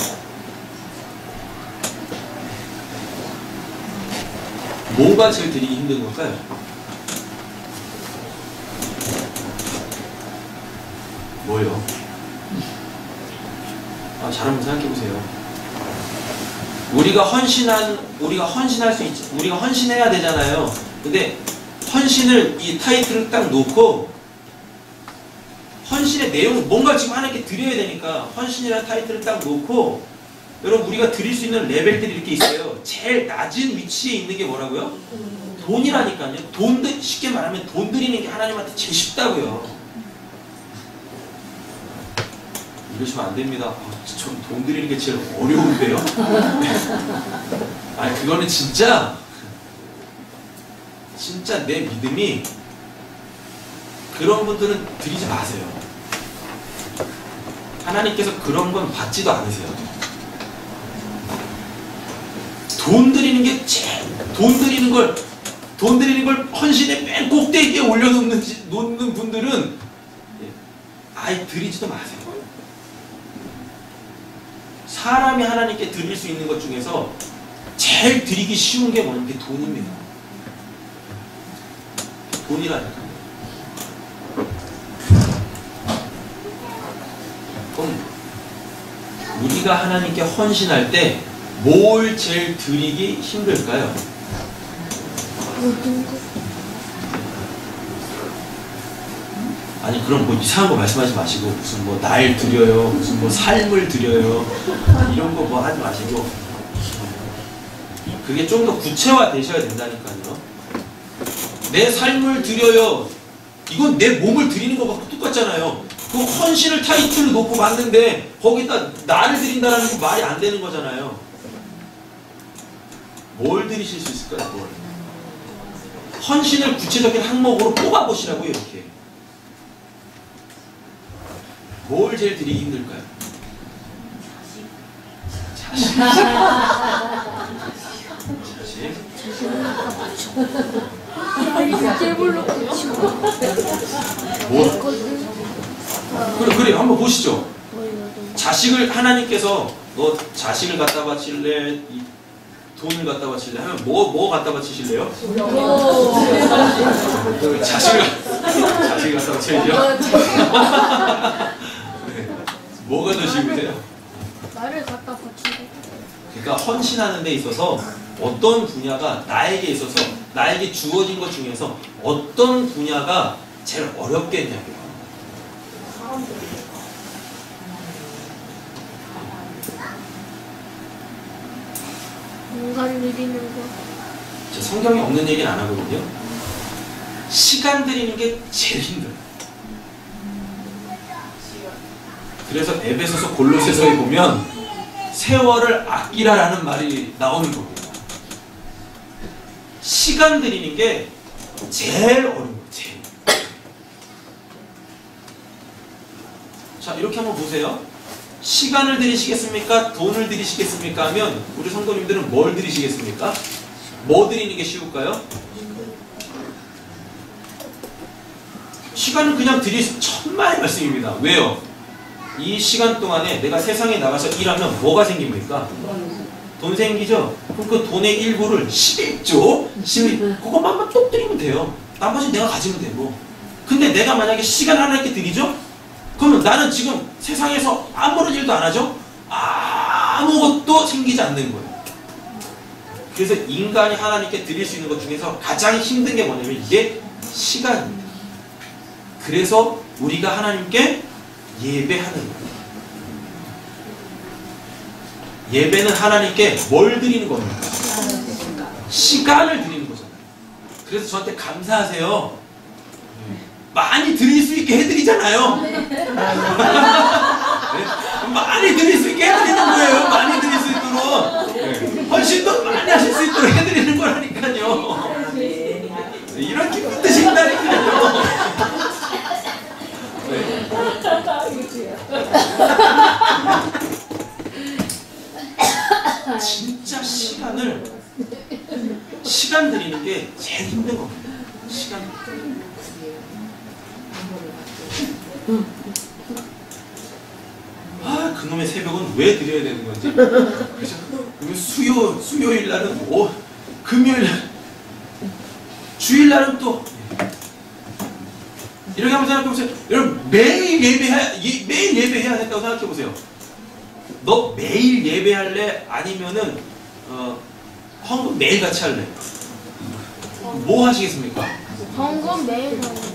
뭐가 제일 드리기 힘든 걸까요? 뭐요? 잘 한번 생각해 보세요. 우리가 헌신할 수 있지. 우리가 헌신해야 되잖아요. 근데 헌신을 이 타이틀을 딱 놓고 헌신의 내용을 뭔가 지금 하나님께 드려야 되니까 헌신이라는 타이틀을 딱 놓고 여러분 우리가 드릴 수 있는 레벨들이 이렇게 있어요. 제일 낮은 위치에 있는 게 뭐라고요? 돈이라니까요. 쉽게 말하면 돈 드리는 게 하나님한테 제일 쉽다고요. 이러시면 안 됩니다. 전 돈 드리는 게 제일 어려운데요. 아니 그거는 진짜 내 믿음이, 그런 분들은 드리지 마세요. 하나님께서 그런 건 받지도 않으세요. 돈 드리는 걸 헌신의 맨 꼭대기에 올려놓는 분들은 아예 드리지도 마세요. 사람이 하나님께 드릴 수 있는 것 중에서 제일 드리기 쉬운 게 뭐냐면 돈입니다. 돈이라니까. 그럼 우리가 하나님께 헌신할 때 뭘 제일 드리기 힘들까요? 아니 그럼 뭐 이상한 거 말씀하지 마시고 무슨 뭐 날 드려요, 무슨 뭐 삶을 드려요, 이런 거 뭐 하지 마시고 그게 좀 더 구체화 되셔야 된다니까요. 내 삶을 드려요. 이건 내 몸을 드리는 것과 똑같잖아요. 그 헌신을 타이틀로 놓고 만든데 거기다 나를 드린다는 게 말이 안 되는 거잖아요. 뭘 드리실 수 있을까요? 뭘? 헌신을 구체적인 항목으로 뽑아보시라고요. 이렇게. 뭘 제일 드리기 힘들까요? 자식. 그래 한번 보시죠. 자식을 하나님께서 너 자식을 갖다 바칠래? 돈을 갖다 바칠래? 하면 뭐 갖다 바치실래요? 자식을 갖다 바쳐야죠. 뭐가 더 쉬우세요? 나를 갖다 바치고. 그러니까 헌신하는 데 있어서 어떤 분야가 나에게 주어진 것 중에서 어떤 분야가 제일 어렵겠냐고요. 뭔가를 누리는 거. 성경에 없는 얘기는 안 하거든요. 시간 드리는 게 제일 힘들어요. 그래서 에베소서 골로새서에 보면 세월을 아끼라라는 말이 나오는 겁니다. 시간 드리는 게 제일 어려운 거예요. 제일. 자, 이렇게 한번 보세요. 시간을 드리시겠습니까? 돈을 드리시겠습니까? 하면 우리 성도님들은 뭘 드리시겠습니까? 뭐 드리는 게 쉬울까요? 시간은 그냥 드릴 천만의 말씀입니다. 왜요? 이 시간 동안에 내가 세상에 나가서 일하면 뭐가 생깁니까? 돈 생기죠? 그럼 그 돈의 일부를 11조, 12, 그것만 똑 드리면 돼요. 나머지는 내가 가지면 되고. 근데 내가 만약에 시간 하나님께 드리죠? 그러면 나는 지금 세상에서 아무런 일도 안 하죠? 아무것도 생기지 않는 거예요. 그래서 인간이 하나님께 드릴 수 있는 것 중에서 가장 힘든 게 뭐냐면 이게 시간입니다. 그래서 우리가 하나님께 예배하는 거예요. 예배는 하나님께 뭘 드리는 겁니까? 시간을 드리는 거잖아요. 그래서 저한테 감사하세요. 많이 드릴 수 있게 해드리잖아요. 네? 많이 드릴 수 있게 해드리는 거예요. 많이 드릴 수 있도록. 네. 훨씬 더 많이 하실 수 있도록 해드리는 거라니까요. 이런 기쁜 뜻이 있다니까요. 네. 진짜 시간 드리는 게 제일 힘든 겁니다. 시간. 그놈의 새벽은 왜 드려야 되는 건지. 그죠? 그러면 수요일 날은 금요일 날, 주일 날은 또 이렇게 한번 생각해 보세요. 여러분 매일 예배해야 된다고 생각해 보세요. 너 매일 예배할래? 아니면은 헌금 매일 같이 할래? 뭐 하시겠습니까? 헌금 매일 하는.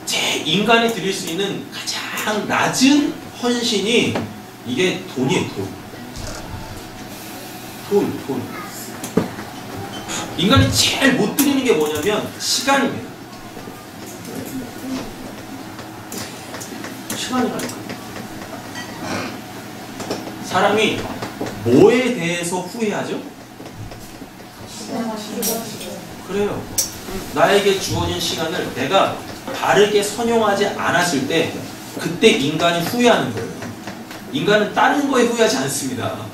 제 인간이 드릴 수 있는 가장 낮은 헌신이 이게 돈이에요. 돈. 인간이 제일 못 드리는 게 뭐냐면 시간입니다. 시간이라니까. 사람이 뭐에 대해서 후회하죠? 그래요. 나에게 주어진 시간을 내가 바르게 선용하지 않았을 때 그때 인간이 후회하는 거예요. 인간은 다른 거에 후회하지 않습니다.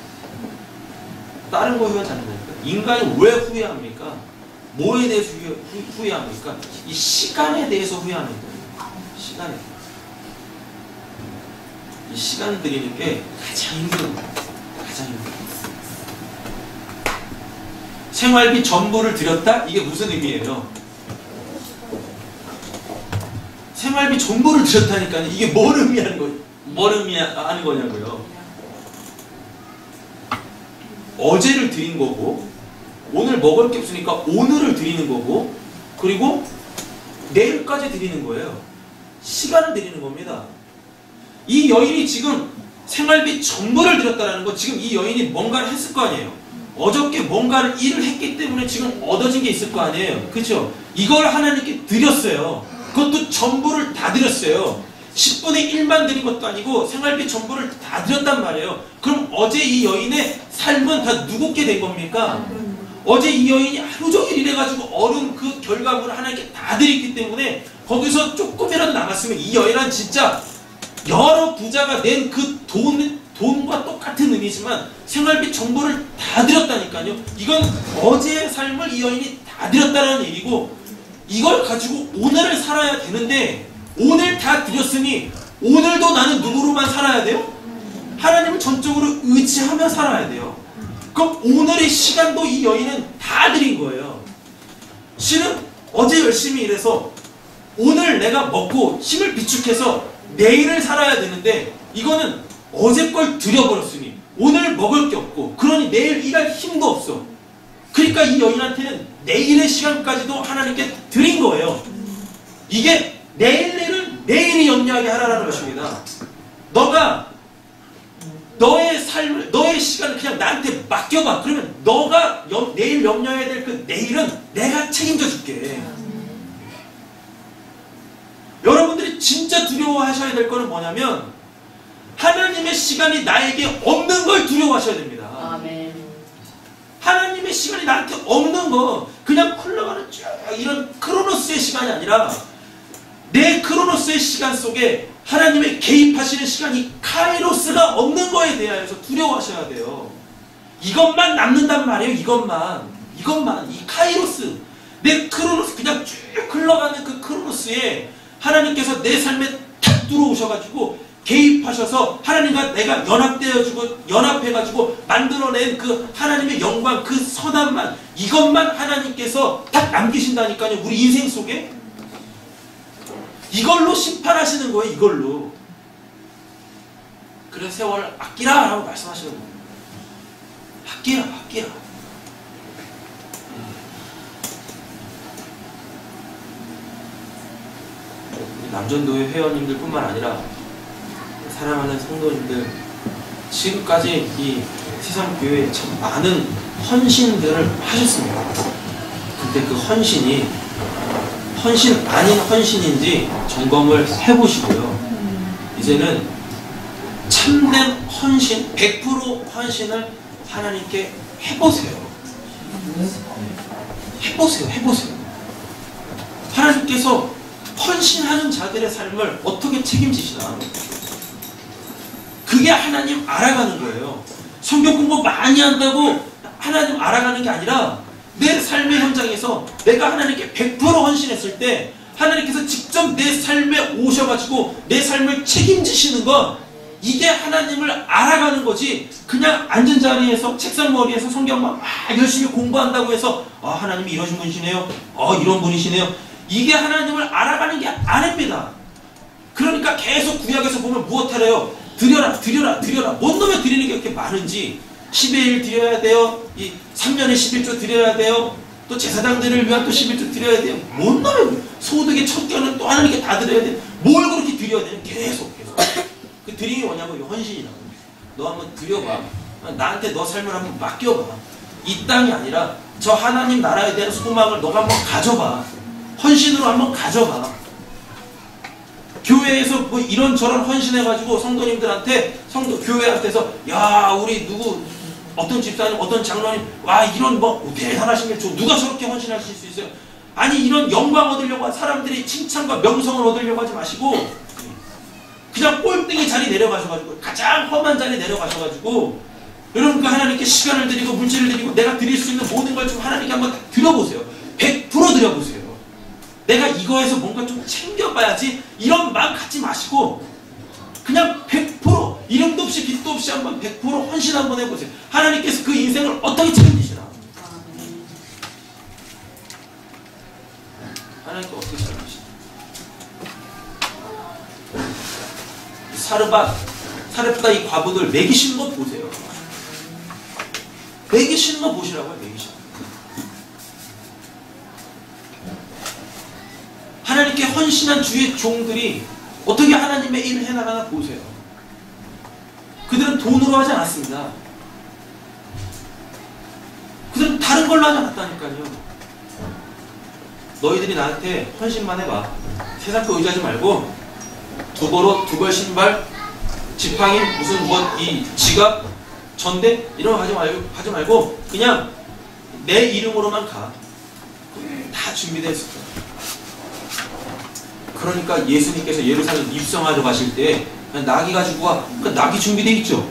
다른 거에 후회하지 않는 거니까. 인간이 왜 후회합니까? 뭐에 대해서 후회합니까? 이 시간에 대해서 후회하는 거예요. 시간에. 이 시간 드리는 게 가장 힘든 거예요. 가장 힘든 거예요. 생활비 전부를 드렸다? 이게 무슨 의미예요? 생활비 전부를 드렸다니까요. 이게 뭘 의미하는 거예요? 뭘 의미하는 거냐고요? 어제를 드린 거고, 오늘 먹을 게 없으니까 오늘을 드리는 거고, 그리고 내일까지 드리는 거예요. 시간을 드리는 겁니다. 이 여인이 지금 생활비 전부를 드렸다는 거, 지금 이 여인이 뭔가를 했을 거 아니에요. 어저께 뭔가를 일을 했기 때문에 지금 얻어진 게 있을 거 아니에요. 그렇죠? 이걸 하나님께 드렸어요. 그것도 전부를 다 드렸어요. 10분의 1만 드린 것도 아니고 생활비 전부를 다 드렸단 말이에요. 그럼 어제 이 여인의 삶은 다 누구께 된 겁니까? 어제 이 여인이 하루 종일 일해가지고 얻은 그 결과물을 하나님께 다 드렸기 때문에 거기서 조금이라도 남았으면 이 여인은 진짜 여러 부자가 낸 그 돈과 똑같은 의미지만 생활비 전부를 다 드렸다니까요. 이건 어제의 삶을 이 여인이 다 드렸다는 얘기고, 이걸 가지고 오늘을 살아야 되는데 오늘 다 드렸으니 오늘도 나는 누구로만 살아야 돼요? 하나님을 전적으로 의지하며 살아야 돼요. 그럼 오늘의 시간도 이 여인은 다 드린 거예요. 실은 어제 열심히 일해서 오늘 내가 먹고 힘을 비축해서 내일을 살아야 되는데 이거는 어제 걸 드려버렸으니 오늘 먹을 게 없고, 그러니 내일 일할 힘도 없어. 그러니까 이 여인한테는 내일의 시간까지도 하나님께 드린 거예요. 이게 내일을 내일이 영리하게 하라는 것입니다. 너가 너의 삶을, 너의 시간을 그냥 나한테 맡겨봐. 그러면 너가 내일 염려해야 될 그 내일은 내가 책임져 줄게. 여러분들이 진짜 두려워하셔야 될 거는 뭐냐면 하나님의 시간이 나에게 없는 걸 두려워하셔야 됩니다. 아멘. 하나님의 시간이 나한테 없는 거, 그냥 흘러가는 쭉 이런 크로노스의 시간이 아니라 내 크로노스의 시간 속에 하나님의 개입하시는 시간이 카이로스가 없는 거에 대하여서 두려워하셔야 돼요. 이것만 남는단 말이에요. 이것만 이 카이로스, 내 크로노스, 그냥 쭉 흘러가는 그 크로노스에 하나님께서 내 삶에 탁 들어오셔가지고 개입하셔서 하나님과 내가 연합해가지고 만들어낸 그 하나님의 영광, 그 선함만, 이것만 하나님께서 딱 남기신다니까요. 우리 인생 속에 이걸로 심판하시는 거예요. 이걸로. 그래서 세월을 아끼라 라고 말씀하시는 거예요. 아끼라. 우리 남전도회 회원님들 뿐만 아니라 사랑하는 성도님들, 지금까지 이 세상교회에 참 많은 헌신들을 하셨습니다. 근데 그 헌신이 헌신 아닌 헌신인지 점검을 해보시고요. 이제는 참된 헌신, 100% 헌신을 하나님께 해보세요. 해보세요. 하나님께서 헌신하는 자들의 삶을 어떻게 책임지시나? 그게 하나님 알아가는 거예요. 성경 공부 많이 한다고 하나님 알아가는 게 아니라 내 삶의 현장에서 내가 하나님께 100% 헌신했을 때 하나님께서 직접 내 삶에 오셔가지고 내 삶을 책임지시는 건 이게 하나님을 알아가는 거지. 그냥 앉은 자리에서 책상 머리에서 성경만 막 열심히 공부한다고 해서 하나님이 이러신 분이시네요. 이런 분이시네요. 이게 하나님을 알아가는 게 아닙니다. 그러니까 계속 구약에서 보면 무엇하래요? 드려라. 뭔 놈에 드리는 게 이렇게 많은지. 10의 1 드려야 돼요. 이 3년에 11조 드려야 돼요. 또 제사장들을 위한 또 11조 드려야 돼요. 뭔 놈에 소득의 첫 견은 또 하나님께 다 드려야 돼요. 뭘 그렇게 드려야 돼요? 계속. 그 드리는 게 뭐냐면 헌신이라고. 너 한번 드려봐. 나한테 너 삶을 한번 맡겨봐. 이 땅이 아니라 저 하나님 나라에 대한 소망을 너가 한번 가져봐. 헌신으로 한번 가져봐. 교회에서 뭐 이런저런 헌신해가지고 성도님들한테 교회한테서 우리 누구 어떤 집사님 어떤 장로님 이런 뭐 대단하신 게 누가 저렇게 헌신하실 수 있어요? 아니 이런 영광 얻으려고 사람들이 칭찬과 명성을 얻으려고 하지 마시고 그냥 꼴등이 자리 내려가셔가지고 가장 험한 자리 내려가셔가지고 여러분 그 하나님께 시간을 드리고 물질을 드리고 내가 드릴 수 있는 모든 걸 좀 하나님께 한번 드려보세요. 100% 드려보세요. 내가 이거에서 뭔가 좀 챙겨봐야지 이런 마음 갖지 마시고 그냥 100% 이름도 없이 빛도 없이 한번 100% 헌신 한번 해보세요. 하나님께서 그 인생을 어떻게 책임지시나? 하나님께 어떻게 책임지시나? 사르밧 이 과부들 먹이시는 거 보세요. 먹이시는 거 보시라고요. 먹이시는 거. 하나님께 헌신한 주의 종들이 어떻게 하나님의 일을 해나가나 보세요. 그들은 돈으로 하지 않았습니다. 그들은 다른 걸로 하지 않았다니까요. 너희들이 나한테 헌신만 해봐. 세상 거 의지하지 말고 두벌옷, 두벌 신발, 지팡이, 무슨 이 지갑, 전대 이런 거 하지 말고 그냥 내 이름으로만 가. 다 준비되어 있을 거야. 그러니까 예수님께서 예루살렘 입성하러 가실 때 나귀 가지고 와. 그러니까 나귀 준비되어 있죠.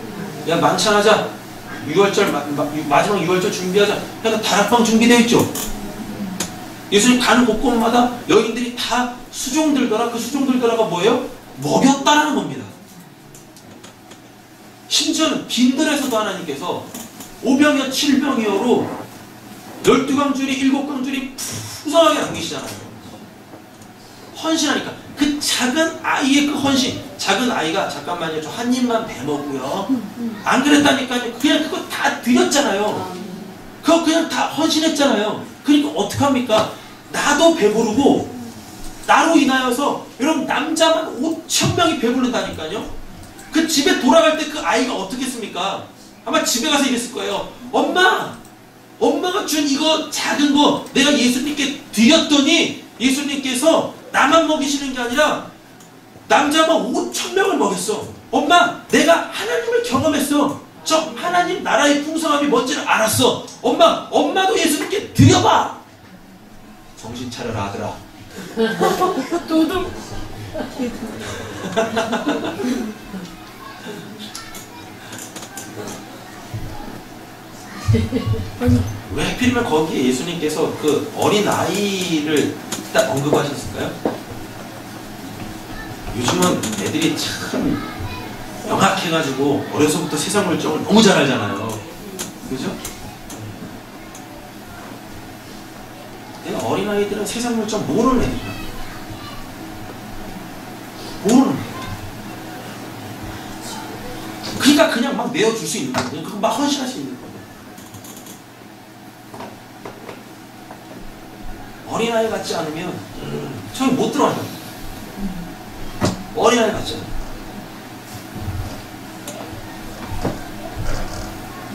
야 만찬하자. 6월절 마지막 6월절 준비하자. 그러니까 다락방 준비되어 있죠. 예수님 가는 곳곳마다 여인들이 다 수종 들더라. 그 수종 들더라가 뭐예요? 먹였다라는 겁니다. 심지어는 빈들에서도 하나님께서 5병이요 7병이요로 12강줄이 7강줄이 풍성하게 남기시잖아요. 헌신하니까 그 작은 아이의 그 헌신. 작은 아이가 잠깐만요 저 한 입만 배먹고요 안 그랬다니까요. 그냥 그거 다 드렸잖아요. 그거 그냥 다 헌신했잖아요. 그러니까 어떡합니까? 나도 배부르고 나로 인하여서 여러분 남자만 5,000명이 배부른다니까요. 그 집에 돌아갈 때 그 아이가 어떻게 했습니까? 아마 집에 가서 이랬을 거예요. 엄마가 준 이거 작은 거 내가 예수님께 드렸더니 예수님께서 나만 먹이시는 게 아니라 남자만 5,000명을 먹였어. 엄마, 내가 하나님을 경험했어. 저 하나님 나라의 풍성함이 뭔지를 알았어. 엄마도 예수님께 드려봐. 정신 차려라 아들아. 도둑. 왜 하필이면 거기에 예수님께서 그 어린 아이를 딱 언급하셨을까요? 요즘은 애들이 참 명확해가지고 어려서부터 세상 물정을 너무 잘 알잖아요. 그죠? 내가 어린아이들은 세상 물정 모르는 애들이야. 모르는 애들. 그러니까 그냥 막 내어줄 수 있는 거거든요. 그거 막 헌신할 수 있는 거거든요. 어린아이 같지 않으면 저기 못 들어간다. 어린아이 같지 않아.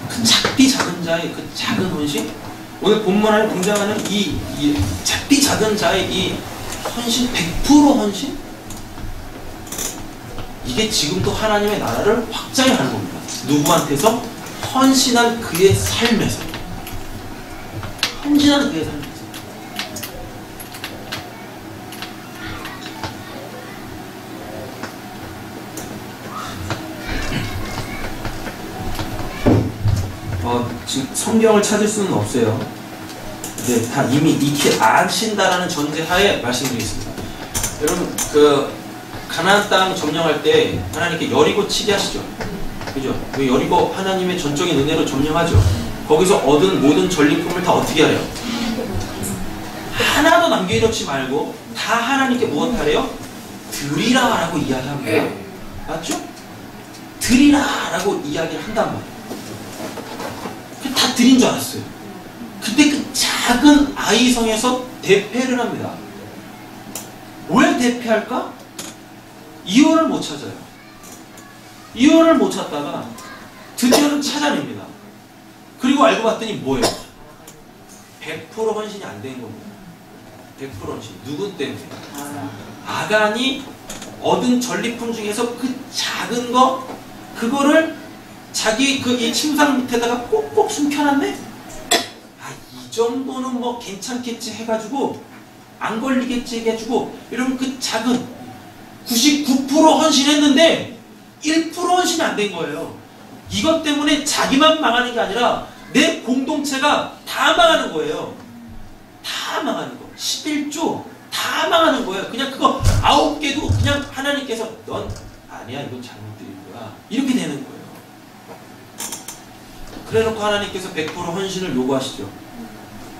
그 작디 작은 자의 그 작은 헌신, 오늘 본문 안에 등장하는 이 작디 작은 자의 이 헌신, 100% 헌신, 이게 지금도 하나님의 나라를 확장해 가는 겁니다. 누구한테서? 헌신한 그의 삶에서. 헌신한 그의 삶에서. 지금 성경을 찾을 수는 없어요. 근데 다 이미 익히 아신다라는 전제하에 말씀드리겠습니다. 여러분, 그 가나안 땅 점령할 때 하나님께 여리고 치게 하시죠. 그죠? 그 여리고 하나님의 전적인 은혜로 점령하죠. 거기서 얻은 모든 전리품을 다 어떻게 하래요? 하나도 남겨놓지 말고 다 하나님께 무엇하래요? 드리라 라고 이야기합니다. 맞죠? 드리라 라고 이야기를 한단 말이에요. 다 드린 줄 알았어요. 근데 그 작은 아이성에서 대패를 합니다. 왜 대패할까? 이유를 못 찾아요. 이유를 못 찾다가 드디어는 찾아냅니다. 그리고 알고 봤더니 뭐예요? 100% 헌신이 안 된 겁니다. 100% 헌신. 누구 때문에? 아간이 얻은 전리품 중에서 그 작은 거, 그거를 자기 그 이 침상 밑에다가 꼭꼭 숨겨놨네? 이 정도는 뭐 괜찮겠지 해가지고 안 걸리겠지 해가지고 이러면 그 작은 99% 헌신했는데 1% 헌신이 안 된 거예요. 이것 때문에 자기만 망하는 게 아니라 내 공동체가 다 망하는 거예요. 다 망하는 거. 11조 다 망하는 거예요. 그냥 그거 9개도 그냥 하나님께서 넌 아니야, 이건 잘못 드린 거야, 이렇게 되는 거예요. 그래놓고 하나님께서 100% 헌신을 요구하시죠.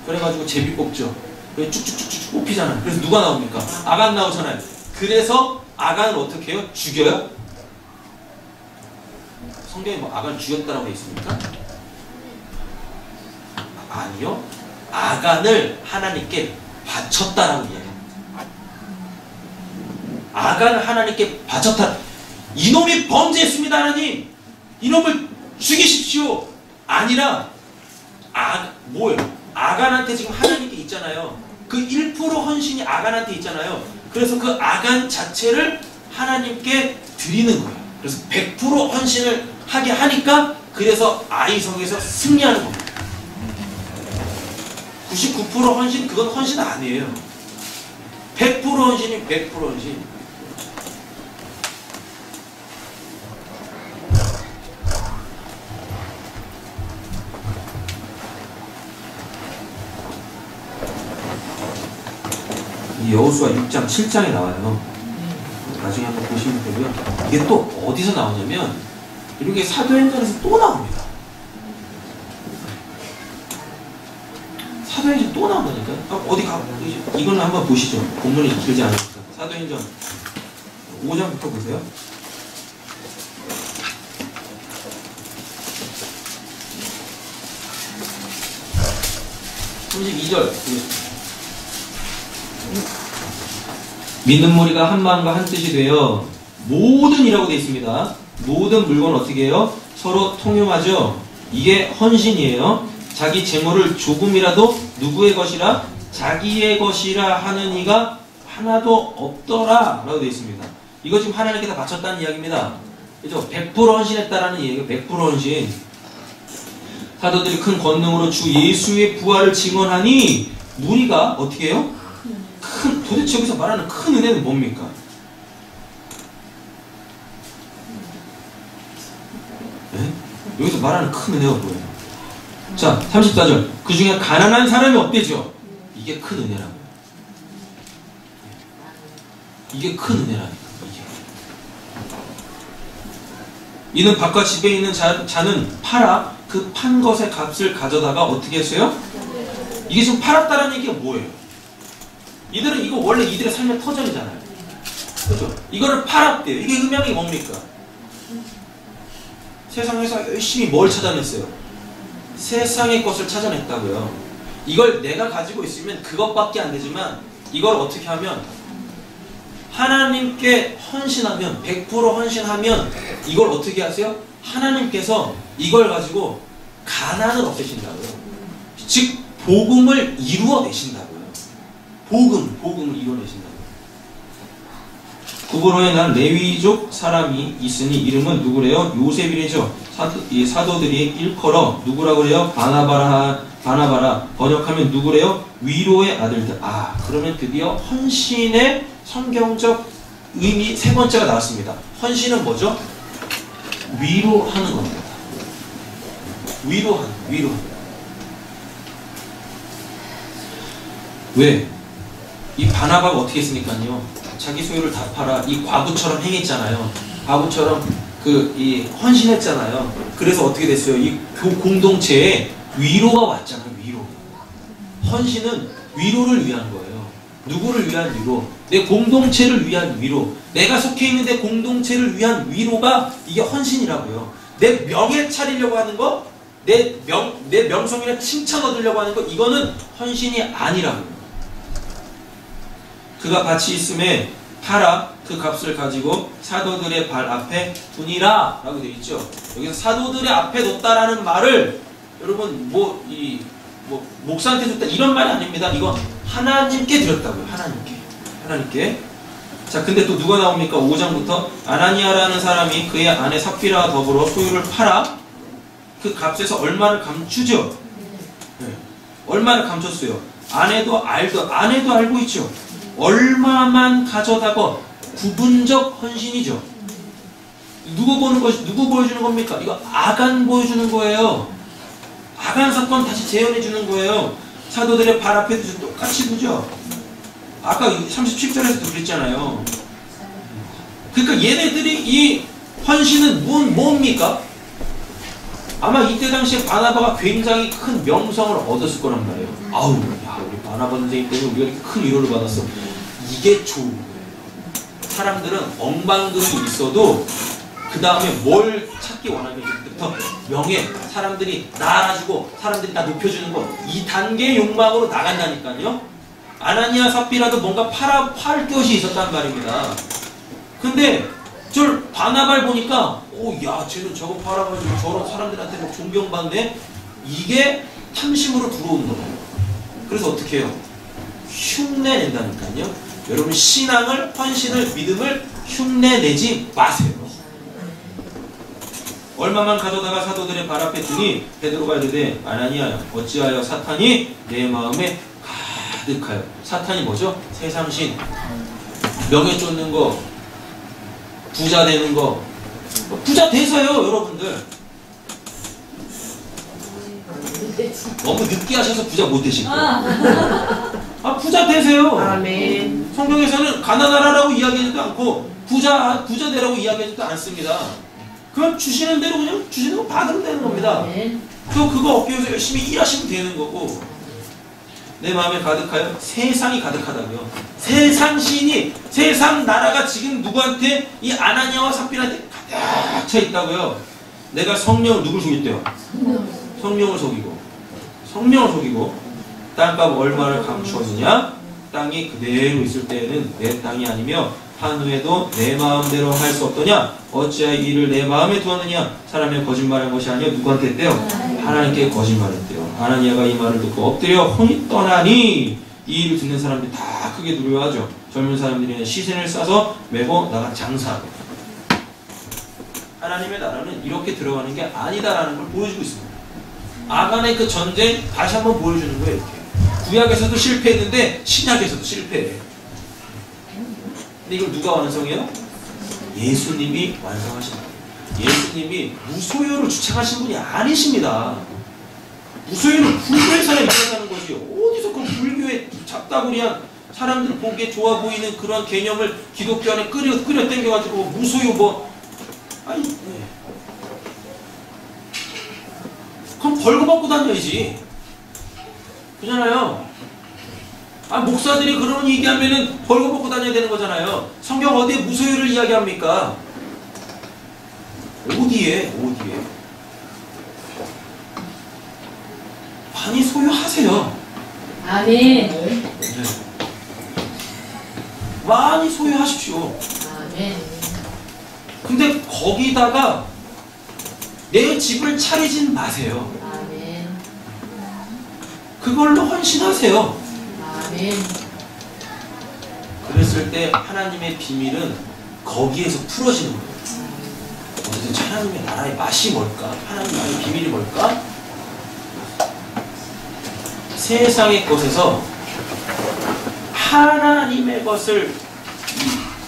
그래가지고 제비 뽑죠. 쭉쭉쭉쭉 뽑히잖아요. 그래서 누가 나옵니까? 아간 나오잖아요. 그래서 아간을 어떻게 해요? 죽여요? 성경에 뭐 아간 죽였다라고 돼 있습니까? 아니요. 아간을 하나님께 바쳤다라고 이야기합니다. 아간을 하나님께 바쳤다. 이놈이 범죄했습니다, 하나님. 이놈을 죽이십시오. 아니라 뭐예요? 아간한테 지금 하나님께 있잖아요. 그 1% 헌신이 아간한테 있잖아요. 그래서 그 아간 자체를 하나님께 드리는 거예요. 그래서 100% 헌신을 하게 하니까 그래서 아이성에서 승리하는 겁니다. 99% 헌신, 그건 헌신 아니에요. 100% 헌신이 100% 헌신. 이 여호수아 6장, 7장에 나와요. 나중에 한번 보시면 되고요. 이게 또 어디서 나오냐면 이렇게 사도행전에서 또 나옵니다. 사도행전 또 나온다니까. 어디 가? 이거는 한번 보시죠. 본문이 길지 않으니까. 사도행전 5장부터 보세요. 32절 보겠습니다. 믿는 무리가 한 마음과 한 뜻이 되어 모든 이라고 되어 있습니다. 모든 물건을 어떻게 해요? 서로 통용하죠. 이게 헌신이에요. 자기 재물을 조금이라도 누구의 것이라? 자기의 것이라 하는 이가 하나도 없더라 라고 되어 있습니다. 이거 지금 하나님께 다 바쳤다는 이야기입니다. 그죠? 100% 헌신했다라는 얘기예요. 100% 헌신. 사도들이 큰 권능으로 주 예수의 부활을 증언하니 무리가 어떻게 해요? 도대체 여기서 말하는 큰 은혜는 뭡니까? 네? 여기서 말하는 큰 은혜가 뭐예요? 자, 34절. 그 중에 가난한 사람이 없대죠? 이게 큰 은혜라고요. 이게 큰 은혜라니까. 이는 바깥 집에 있는 자는 팔아 그 판 것의 값을 가져다가 어떻게 했어요? 이게 지금 팔았다라는 얘기가 뭐예요? 이들은 이거 원래 이들의 삶의 터전이잖아요. 그렇죠? 이거를 팔았대요. 이게 의미하는 게 뭡니까? 세상에서 열심히 뭘 찾아냈어요? 세상의 것을 찾아냈다고요. 이걸 내가 가지고 있으면 그것밖에 안 되지만 이걸 어떻게 하면 하나님께 헌신하면 100% 헌신하면 이걸 어떻게 하세요? 하나님께서 이걸 가지고 가난을 없애신다고요. 즉 복음을 이루어내신다고요. 복음을 이루어내신다고요. 구브로에 난 레위족 사람이 있으니 이름은 누구래요? 요셉이래죠. 사도들이 일컬어 누구라고 그래요? 바나바라 번역하면 누구래요? 위로의 아들들. 아, 그러면 드디어 헌신의 성경적 의미 세 번째가 나왔습니다. 헌신은 뭐죠? 위로하는 겁니다. 위로하는. 왜? 이 바나바가 어떻게 했으니까요? 자기 소유를 다 팔아 이 과부처럼 행했잖아요. 과부처럼 이 헌신했잖아요. 그래서 어떻게 됐어요? 이 공동체에 위로가 왔잖아요. 위로. 헌신은 위로를 위한 거예요. 누구를 위한 위로? 내 공동체를 위한 위로. 내가 속해 있는 내 공동체를 위한 위로가 이게 헌신이라고요. 내 명예 차리려고 하는 거, 내 명성이나 칭찬 얻으려고 하는 거, 이거는 헌신이 아니라고요. 그가 밭이 있음에 팔아 그 값을 가지고 사도들의 발 앞에 두니라 라고 되어 있죠. 여기서 사도들의 앞에 뒀다라는 말을 여러분 목사한테 줬다 이런 말이 아닙니다. 이거 하나님께 드렸다고요. 하나님께. 자, 근데 또 누가 나옵니까? 5장부터 아나니아라는 사람이 그의 아내 삽비라와 더불어 소유를 팔아 그 값에서 얼마를 감추죠. 네. 얼마를 감췄어요. 아내도 알고 있죠. 얼마만 가져다가 구분적 헌신이죠. 누구 보여주는 겁니까? 이거 아간 보여주는 거예요. 아간 사건 다시 재현해 주는 거예요. 사도들의 발 앞에 두서 똑같이 보죠. 아까 37절에서도 그랬잖아요. 그러니까 얘네들이 이 헌신은 뭡니까? 아마 이때 당시에 바나바가 굉장히 큰 명성을 얻었을 거란 말이에요. 아우, 야, 우리 바나바 선생님 때문에 우리가 이렇게 큰 위로를 받았어. 이게 좋은 거예요. 사람들은 엉방금이 있어도 그 다음에 뭘 찾기 원하면 그때부터 명예, 사람들이 나 알아주고 사람들이 나 높여주는 거, 이 단계의 욕망으로 나간다니까요. 아나니아 삽비라도 뭔가 팔 것이 있었단 말입니다. 근데 저 바나바를 보니까 야, 쟤는 저거 팔아가지고 저런 사람들한테 막 존경받네. 이게 탐심으로 들어오는 거예요. 그래서 어떻게 해요? 흉내낸다니까요. 여러분 신앙을, 헌신을, 믿음을 흉내내지 마세요. 얼마만 가져다가 사도들의 발 앞에 두니 베드로가 이르되 아나니아야 어찌하여 사탄이 내 마음에 가득하여. 사탄이 뭐죠? 세상신, 명예 쫓는 거, 부자 되는 거. 부자 되세요 여러분들. 너무 늦게 하셔서 부자 못 되실 거예요. 부자 되세요. 아멘. 성경에서는 가난하라고 이야기하지도 않고 부자 되라고 이야기하지도 않습니다. 그럼 주시는 대로 그냥 주시는 거 받으면 되는 겁니다. 그거 얻기 위해서 열심히 일하시면 되는 거고. 내 마음에 가득하여 세상이 가득하다고요. 세상 신이, 세상 나라가 지금 누구한테? 이 아나니아와 삽비라한테 가득 차 있다고요. 내가 성령을 누굴 속였대요? 성령을 속이고 땅값 얼마를 감추었느냐? 땅이 그대로 있을 때에는 내 땅이 아니며 한 후에도 내 마음대로 할 수 없더냐? 어찌하여 이를 내 마음에 두었느냐? 사람의 거짓말한 것이 아니요 누구한테 했대요? 하나님께 거짓말했대요. 아나니아가 이 말을 듣고 엎드려 혼이 떠나니 이 일을 듣는 사람들이 다 크게 두려워하죠. 젊은 사람들이 시신을 싸서 메고 나가 장사하고. 하나님의 나라는 이렇게 들어가는 게 아니다라는 걸 보여주고 있습니다. 아간의 그 전쟁 다시 한번 보여주는 거예요. 이렇게. 구약에서도 실패했는데 신약에서도 실패해. 근데 이걸 누가 완성해요? 예수님이 완성하신 거예요. 예수님이 무소유를 주창하신 분이 아니십니다. 무소유는 불교의 사람이 일어나는 거지. 어디서 그 불교의 잡다구리한 사람들 보기에 좋아 보이는 그런 개념을 기독교 안에 끌어 당겨가지고 무소유 뭐 아니 그럼 벌금 받고 다녀야지. 그잖아요. 아 목사들이 그런 얘기하면은 벌금 받고 다녀야 되는 거잖아요. 성경 어디에 무소유를 이야기합니까? 어디에? 많이 소유하세요. 아멘. 네. 많이 소유하십시오. 아멘. 근데 거기다가 내 집을 차리진 마세요. 아멘. 그걸로 헌신하세요. 아멘. 그랬을 때 하나님의 비밀은 거기에서 풀어지는 거예요. 어쨌든 하나님의 나라의 맛이 뭘까? 하나님의 나라의 비밀이 뭘까? 세상의 것에서 하나님의 것을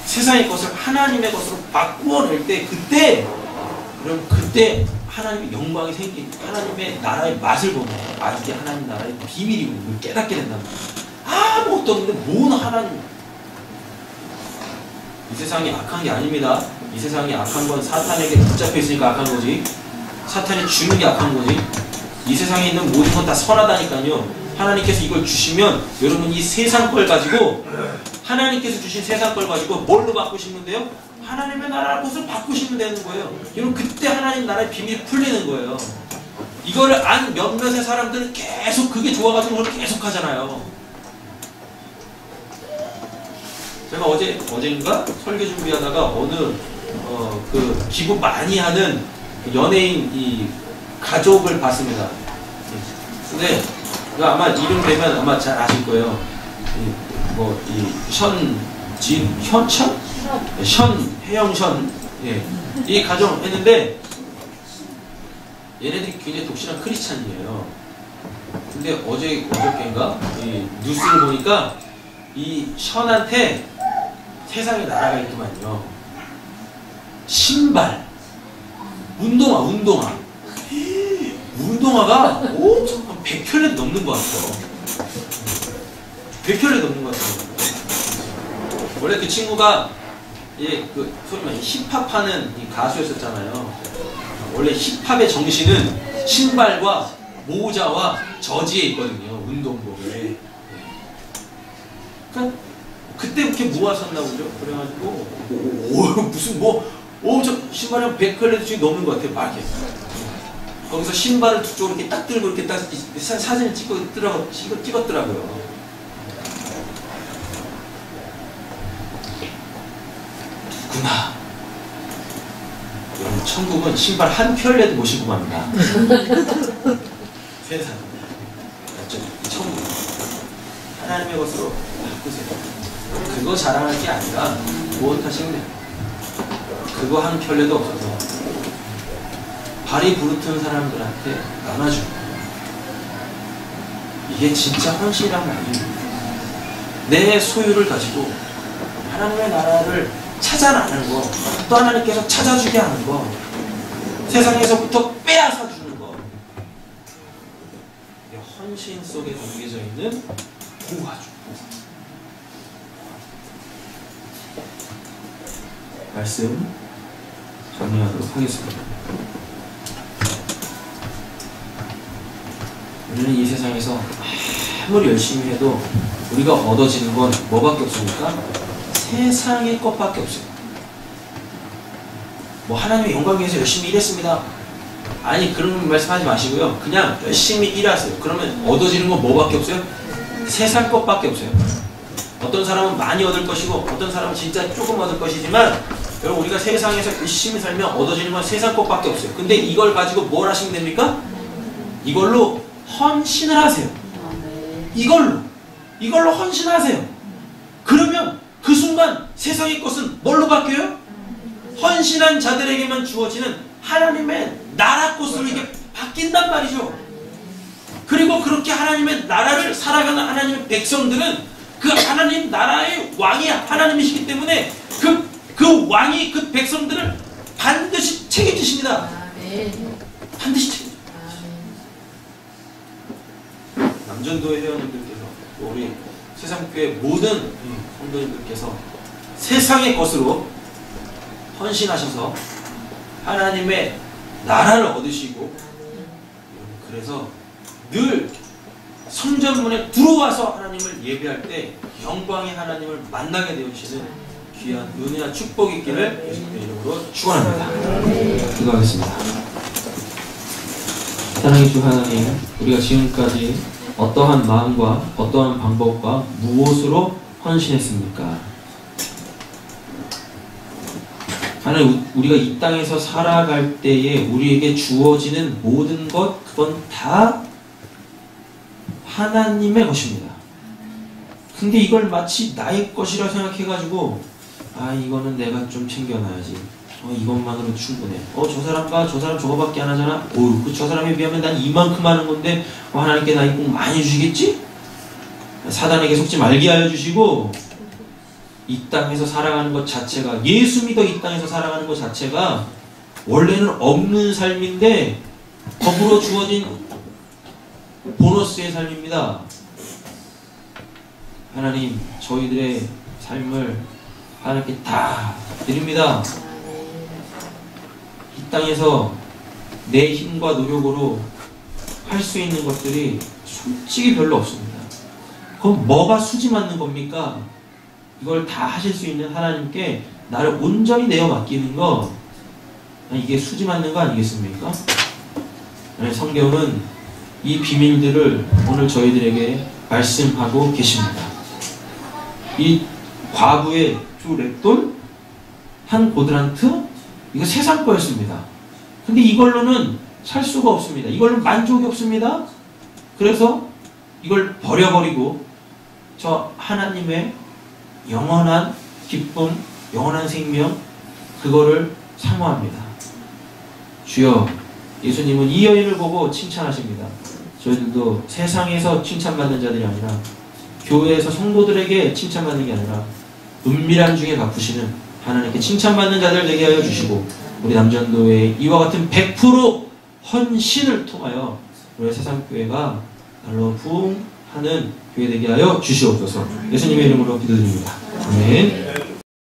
세상의 것을 하나님의 것으로 바꾸어낼 때 그때 하나님의 영광이 생긴 하나님의 나라의 맛을 보는 거예요. 아 이게 하나님 나라의 비밀이고 이걸 깨닫게 된다는 거예요. 아무것도 없는데 뭔 하나님. 이 세상이 악한 게 아닙니다. 이 세상이 악한 건 사탄에게 붙잡혀 있으니까 악한 거지. 사탄이 주는 게 악한 거지. 이 세상에 있는 모든 건 다 선하다니까요. 하나님께서 이걸 주시면 여러분 이 세상 걸 가지고 하나님께서 주신 세상 걸 가지고 뭘로 바꾸시는데요? 하나님의 나라 것을 바꾸시면 되는 거예요. 여러분 그때 하나님 나라의 비밀이 풀리는 거예요. 이거를 안 몇몇의 사람들은 계속 그게 좋아가지고 그걸 계속 하잖아요. 제가 어제인가 설교 준비하다가 어느 그 기부 많이 하는 연예인 이 가족을 봤습니다. 근데 아마 이름 되면 아마 잘 아실 거예요. 혜영션 예. 이 가정 했는데 얘네들이 굉장히 독실한 크리스찬이에요. 근데 어저께인가 이 뉴스를 보니까 이 션한테 세상에 나라가 있더만요. 신발, 운동화가 엄청 100켤레 넘는 것 같아요. 100켤레 넘는 것 같아요. 원래 그 친구가 소위 말해 힙합하는 이 가수였었잖아요. 원래 힙합의 정신은 신발과 모자와 저지에 있거든요. 운동복에. 그러니까 그때 그렇게 모아섰나고 그래가지고 무슨 저 신발이 한 100켤레 씩 넘는 것 같아요. 막 이렇게. 거기서 신발을 두 쪽으로 이렇게 딱 들고 이렇게 딱 사진을 찍었더라고요. 누구나 여러분 천국은 신발 한 켤레도 모시고 갑니다. 세상 천국 하나님의 것으로 바꾸세요. 그거 자랑할 게 아니라 무엇 하시면 돼요. 그거 한 켤레도 없어서 발이 부르트는 사람들한테 나눠주고 이게 진짜 헌신이란 말입니다. 내 소유를 가지고 하나님의 나라를 찾아나는 거, 또 하나님께서 찾아주게 하는 거, 세상에서부터 빼앗아 주는 거. 이게 헌신 속에 담겨져 있는 도와주. 말씀 정리하도록 하겠습니다. 우리는 이 세상에서 아무리 열심히 해도 우리가 얻어지는 건 뭐밖에 없습니까? 세상의 것밖에 없어요. 뭐 하나님의 영광 위해서 열심히 일했습니다. 아니 그런 말씀하지 마시고요. 그냥 열심히 일하세요. 그러면 얻어지는 건 뭐밖에 없어요? 세상 것밖에 없어요. 어떤 사람은 많이 얻을 것이고 어떤 사람은 진짜 조금 얻을 것이지만 여러분 우리가 세상에서 열심히 살면 얻어지는 건 세상 것밖에 없어요. 근데 이걸 가지고 뭘 하시면 됩니까? 이걸로 헌신을 하세요. 이걸로 헌신하세요. 그러면 그 순간 세상의 것은 뭘로 바뀌어요? 헌신한 자들에게만 주어지는 하나님의 나라 것으로 이게 바뀐단 말이죠. 그리고 그렇게 하나님의 나라를 살아가는 하나님의 백성들은 그 하나님 나라의 왕이 하나님이시기 때문에 그 왕이 그 백성들을 반드시 책임지십니다. 반드시 책임집니다. 남전도의 회원님들께서 우리 세상교회 모든 성도님들께서 세상의 것으로 헌신하셔서 하나님의 나라를 얻으시고 그래서 늘 성전문에 들어와서 하나님을 예배할 때 영광의 하나님을 만나게 되어주시는 귀한 은혜와 축복이 있기를 예수님의 이름으로 축원합니다. 기도하겠습니다. 사랑의 주 하나님, 우리가 지금까지 어떠한 마음과 어떠한 방법과 무엇으로 헌신했습니까? 하나님, 우리가 이 땅에서 살아갈 때에 우리에게 주어지는 모든 것, 그건 다 하나님의 것입니다. 근데 이걸 마치 나의 것이라 생각해가지고 이거는 내가 좀 챙겨놔야지. 이것만으로 충분해. 저 사람과 저 사람 저거밖에 안 하잖아. 저 사람에 비하면 난 이만큼 하는 건데 하나님께 나 꼭 많이 주시겠지? 사단에게 속지 말게 하여 주시고 이 땅에서 살아가는 것 자체가, 예수 믿어 이 땅에서 살아가는 것 자체가 원래는 없는 삶인데 더불어 주어진 보너스의 삶입니다. 하나님, 저희들의 삶을 하나님께 다 드립니다. 이 땅에서 내 힘과 노력으로 할 수 있는 것들이 솔직히 별로 없습니다. 그럼 뭐가 수지 맞는 겁니까? 이걸 다 하실 수 있는 하나님께 나를 온전히 내어 맡기는 거, 이게 수지 맞는 거 아니겠습니까? 성경은 이 비밀들을 오늘 저희들에게 말씀하고 계십니다. 이 과부의 두 랩돈, 한 고드란트, 이거 세상 거였습니다. 근데 이걸로는 살 수가 없습니다. 이걸로 만족이 없습니다. 그래서 이걸 버려버리고 저 하나님의 영원한 기쁨, 영원한 생명, 그거를 사모합니다. 주여, 예수님은 이 여인을 보고 칭찬하십니다. 저희들도 세상에서 칭찬받는 자들이 아니라 교회에서 성도들에게 칭찬받는 게 아니라 은밀한 중에 갚으시는 하나님께 칭찬받는 자들 되게 하여 주시고 우리 남전도의 이와 같은 100% 헌신을 통하여 우리 세상교회가 날로 부흥하는 교회 되게 하여 주시옵소서. 예수님의 이름으로 기도드립니다. 아멘.